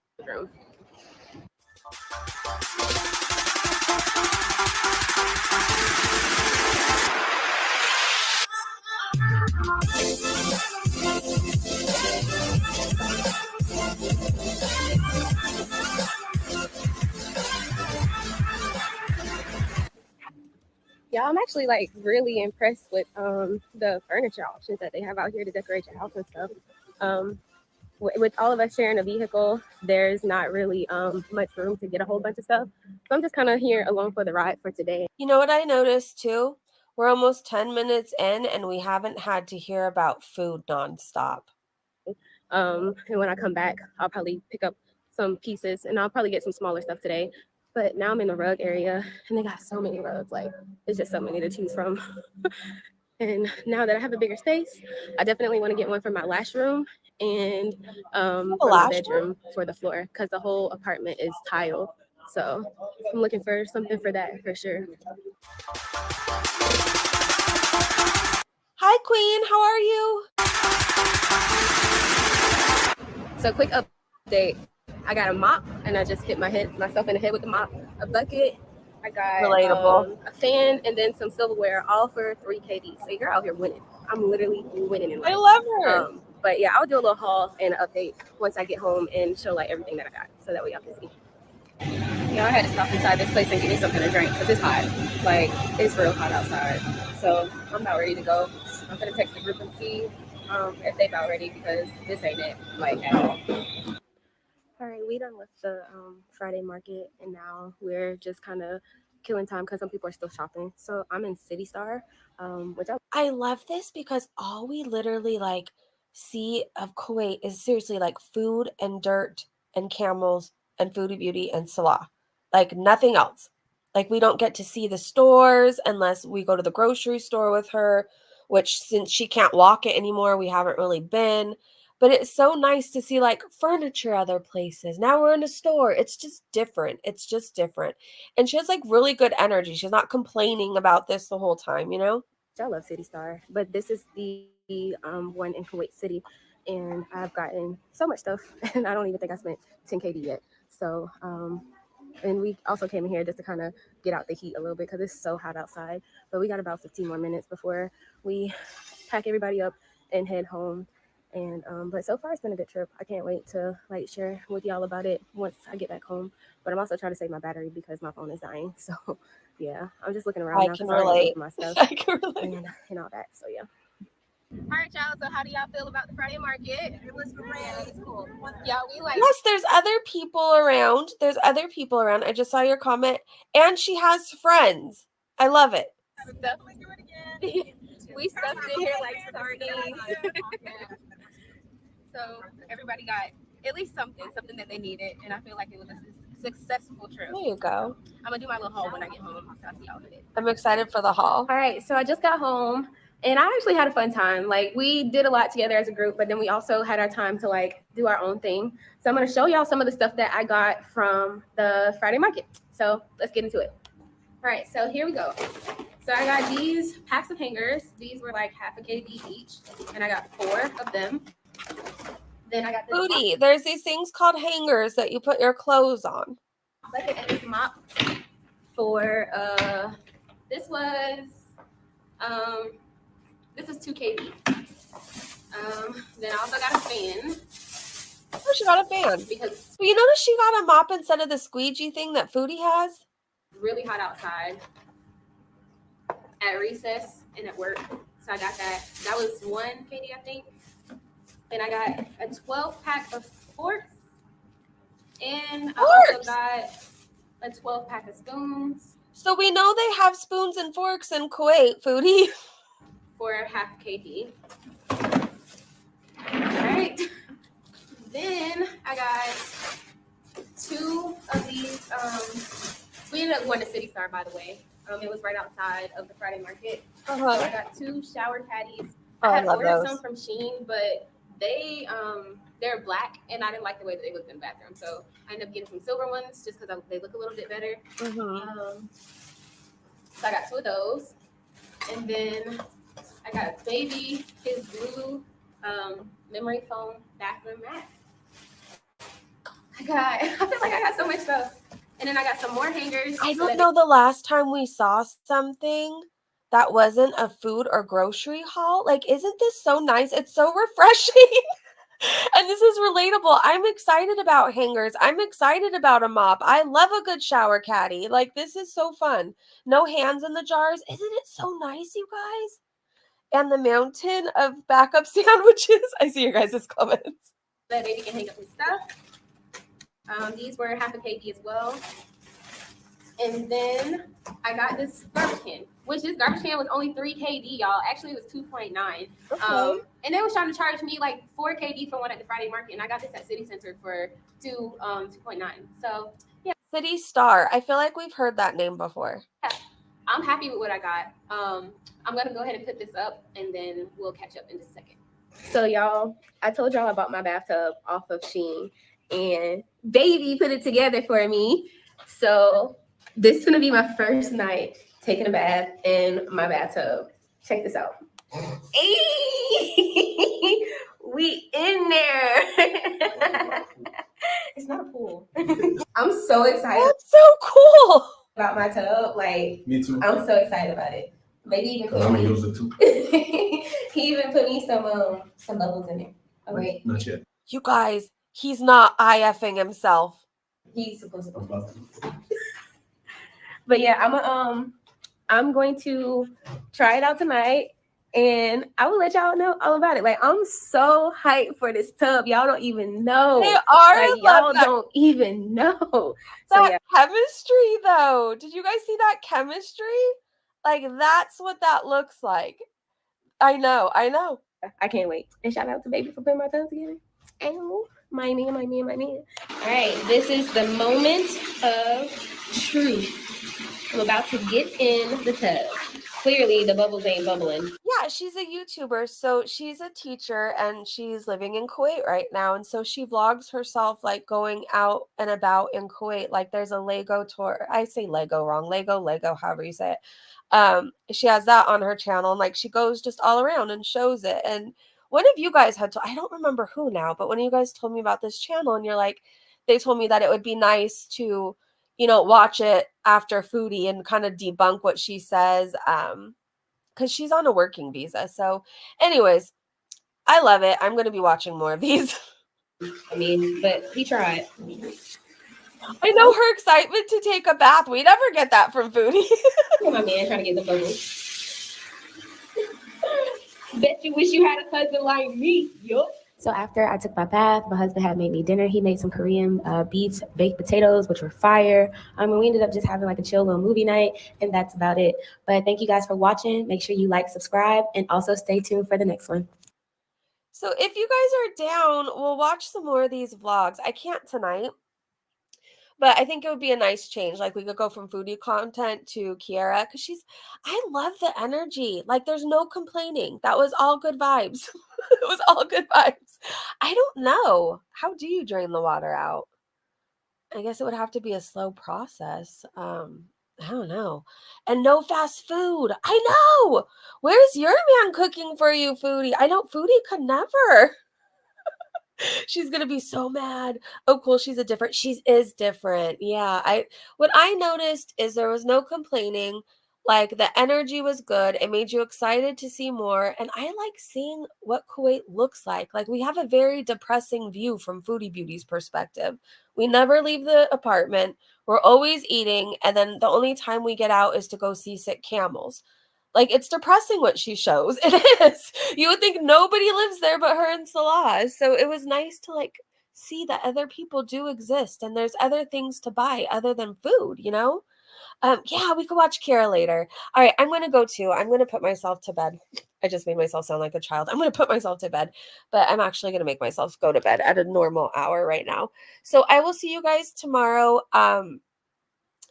Yeah, I'm actually like really impressed with the furniture options that they have out here to decorate your house and stuff. With all of us sharing a vehicle, there's not really much room to get a whole bunch of stuff. So I'm just kind of here along for the ride for today. You know what I noticed too? We're almost 10 minutes in and we haven't had to hear about food nonstop. And when I come back, I'll probably pick up some pieces, and I'll probably get some smaller stuff today. But now I'm in the rug area, and they got so many rugs. Like, it's just so many to choose from. And now that I have a bigger space, I definitely want to get one for my lash room and for my bedroom for the floor, because the whole apartment is tiled. So I'm looking for something for that for sure. Hi, Queen. How are you? So quick update. I got a mop, and I just hit myself in the head with the mop. A bucket. I got Relatable. a fan, and then some silverware, all for 3 KD. So you're out here winning. I'm literally winning in life. I love her. But yeah, I'll do a little haul and an update once I get home and show like everything that I got, so that way y'all can see. Yeah, I had to stop inside this place and get me something to drink because it's hot. Like, it's real hot outside. So I'm about ready to go. I'm gonna text the group and see if they about ready, because this ain't it, like, at all. All right, we done left the Friday market, and now we're just kind of killing time because some people are still shopping. So I'm in City Star, which I love this because all we literally like see of Kuwait is seriously like food and dirt and camels and Foodie Beauty and Salah. Like nothing else. Like we don't get to see the stores unless we go to the grocery store with her, which since she can't walk it anymore, we haven't really been. But it's so nice to see like furniture other places. Now we're in a store. It's just different. It's just different. And she has like really good energy. She's not complaining about this the whole time, you know? I love City Star, but this is the one in Kuwait City, and I've gotten so much stuff, and I don't even think I spent 10 KD yet. So, and we also came in here just to kind of get out the heat a little bit because it's so hot outside. But we got about 15 more minutes before we pack everybody up and head home. And but so far it's been a good trip. I can't wait to like share with y'all about it once I get back home. But I'm also trying to save my battery because my phone is dying. So yeah, I'm just looking around I now can because I already relate. paid my stuff I can relate. and all that. So yeah. All right, y'all. So how do y'all feel about the Friday market? It was great. It's cool. Yeah, we like. Yes, there's other people around. There's other people around. I just saw your comment. And she has friends. I love it. Definitely do it again. We stuffed in here like sardines. So everybody got at least something that they needed, and I feel like it was a successful trip. There you go. I'm gonna do my little haul when I get home. So I'll see y'all in a bit. I'm excited for the haul. All right, so I just got home, and I actually had a fun time. Like, we did a lot together as a group, but then we also had our time to like do our own thing. So I'm gonna show y'all some of the stuff that I got from the Friday market. So let's get into it. All right, so here we go. So I got these packs of hangers. These were like half a KD each, and I got 4 of them. Then I got this Foodie, there's these things called hangers that you put your clothes on. bucket and this mop for this was 2 KD. Then I also got a fan. Oh, she got a fan. Because you notice she got a mop instead of the squeegee thing that Foodie has? it's really hot outside at recess and at work. So I got that. That was 1 KD, I think. Then I got a 12-pack of forks. And I also got a 12-pack of spoons. So we know they have spoons and forks in Kuwait, Foodie. For half KD. All right. Then I got 2 of these. We ended up going to City Star, by the way. It was right outside of the Friday market. So I got 2 shower caddies. Oh, I had I love ordered those. some from Shein, but they're black, and I didn't like the way that they looked in the bathroom. So I ended up getting some silver ones just because they look a little bit better. So I got 2 of those. And then I got a baby, his blue memory foam bathroom mat. I feel like I got so much stuff. And then I got some more hangers. I don't know the last time we saw something that wasn't a food or grocery haul. Like, isn't this so nice? It's so refreshing. And this is relatable. I'm excited about hangers. I'm excited about a mop. I love a good shower caddy. Like, this is so fun. No hands in the jars. Isn't it so nice, you guys? And the mountain of backup sandwiches. I see your guys' comments. That baby can hang up his stuff. These were half a KD as well. And then I got this garbage can, which this garbage can was only 3 KD, y'all. Actually, it was 2.9. Okay. And they was trying to charge me like 4 KD for one at the Friday market, and I got this at City Center for 2.9. So yeah, City Star. I feel like we've heard that name before. I'm happy with what I got. I'm gonna go ahead and put this up, and then we'll catch up in just a second. So y'all, I told y'all about my bathtub off of Shein, and baby put it together for me. So this is gonna be my first night taking a bath in my bathtub. Check this out. We in there. It's not a pool. I'm so excited. That's so cool. About my tub, like Me too. I'm so excited about it. Maybe even Cause I'm gonna use it too. he even put me some bubbles in there. Oh wait, Not yet. You guys, he's not IFing himself. he's supposed to. But yeah, I'm going to try it out tonight, and I will let y'all know all about it. Like, I'm so hyped for this tub. Y'all don't even know. They are. Like, y'all don't even know. So That yeah, chemistry, though. Did you guys see that chemistry? Like, that's what that looks like. I know. I can't wait. And shout out to baby for putting my tub together. Ow, my man. All right, this is the moment of truth. I'm about to get in the tub. Clearly, the bubbles ain't bubbling. Yeah, she's a YouTuber. So she's a teacher and she's living in Kuwait right now. And so she vlogs herself like going out and about in Kuwait. Like there's a Lego tour. I say Lego wrong. Lego, however you say it. She has that on her channel. And like she goes just all around and shows it. And one of you guys had to, I don't remember who now, but when you guys told me about this channel and you're like, they told me that it would be nice to, watch it after Foodie and kind of debunk what she says. Because she's on a working visa. So anyways, I love it. I'm going to be watching more of these. I mean, but he tried. I know her excitement to take a bath. We never get that from Foodie. Look at my man trying to get the bubbles. Bet you wish you had a cousin like me. Yup. So after I took my bath, my husband had made me dinner. He made some Korean beef baked potatoes, which were fire. And we ended up just having like a chill little movie night, and that's about it. But thank you guys for watching. Make sure you like, subscribe, and also stay tuned for the next one. So if you guys are down, we'll watch some more of these vlogs. I can't tonight, but I think it would be a nice change. Like we could go from Foodie content to Keira, because I love the energy. Like there's no complaining. That was all good vibes. It was all good vibes. I don't know. How do you drain the water out? I guess it would have to be a slow process. I don't know. And no fast food. I know. Where's your man cooking for you, Foodie? I know Foodie could never. She's gonna be so mad. Oh, cool. She is different. Yeah. What I noticed is there was no complaining. Like the energy was good. It made you excited to see more. And I like seeing what Kuwait looks like. Like we have a very depressing view from Foodie Beauty's perspective. We never leave the apartment. We're always eating. And then the only time we get out is to go see sick camels. Like it's depressing what she shows. It is. You would think nobody lives there but her and Salah. So it was nice to like see that other people do exist and there's other things to buy other than food, Yeah, we could watch Keira later. All right, I'm gonna go too. I'm gonna put myself to bed. I just made myself sound like a child. I'm gonna put myself to bed, but I'm actually gonna make myself go to bed at a normal hour right now. So I will see you guys tomorrow.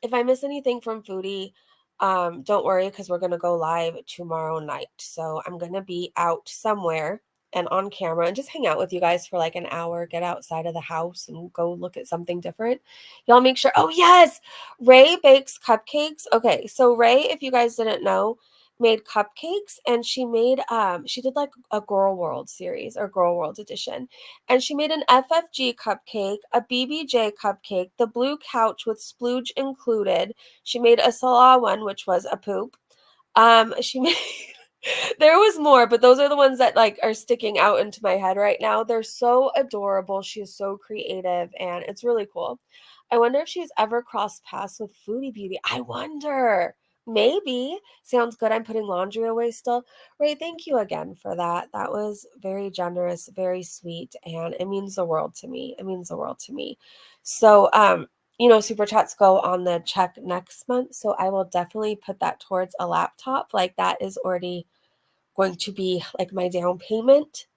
If I miss anything from Foodie, don't worry, because we're gonna go live tomorrow night. So I'm gonna be out somewhere and on camera and just hang out with you guys for like an hour, get outside of the house and go look at something different. Y'all make sure. Oh yes, Ray bakes cupcakes. Okay, so Ray, if you guys didn't know, made cupcakes, and she did like a Gorlworld series or Gorlworld edition, and she made an FFG cupcake, a BBJ cupcake, the blue couch with splooge included. She made a Salah one, which was a poop. She made there was more, but those are the ones that like are sticking out into my head right now. They're so adorable. She is so creative and it's really cool. I wonder if she's ever crossed paths with Foodie Beauty. I wonder. Maybe. Sounds good. I'm putting laundry away still. Ray, thank you again for that. That was very generous, very sweet, and it means the world to me. It means the world to me. So, you know, super chats go on the check next month. So I will definitely put that towards a laptop. Like that is already going to be like my down payment.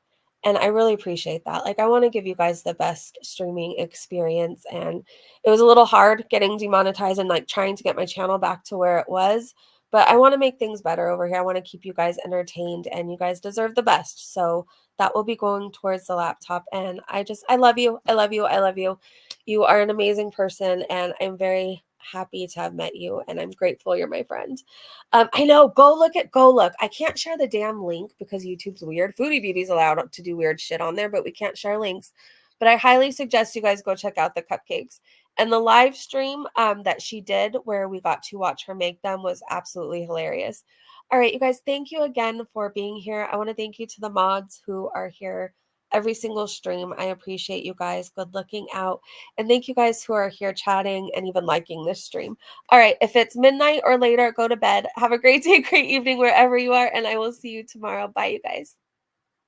And I really appreciate that. Like, I want to give you guys the best streaming experience. And it was a little hard getting demonetized and like trying to get my channel back to where it was. But I want to make things better over here. I want to keep you guys entertained and you guys deserve the best. So that will be going towards the laptop. And I love you. I love you. I love you. You are an amazing person. And I'm very happy to have met you. And I'm grateful you're my friend. I know. Go look. I can't share the damn link because YouTube's weird. Foodie Beauty's allowed to do weird shit on there, but we can't share links. But I highly suggest you guys go check out the cupcakes. And the live stream that she did where we got to watch her make them was absolutely hilarious. All right, you guys, thank you again for being here. I want to thank you to the mods who are here every single stream. I appreciate you guys. Good looking out. And thank you guys who are here chatting and even liking this stream. All right, if it's midnight or later, go to bed. Have a great day, great evening, wherever you are, and I will see you tomorrow. Bye, you guys.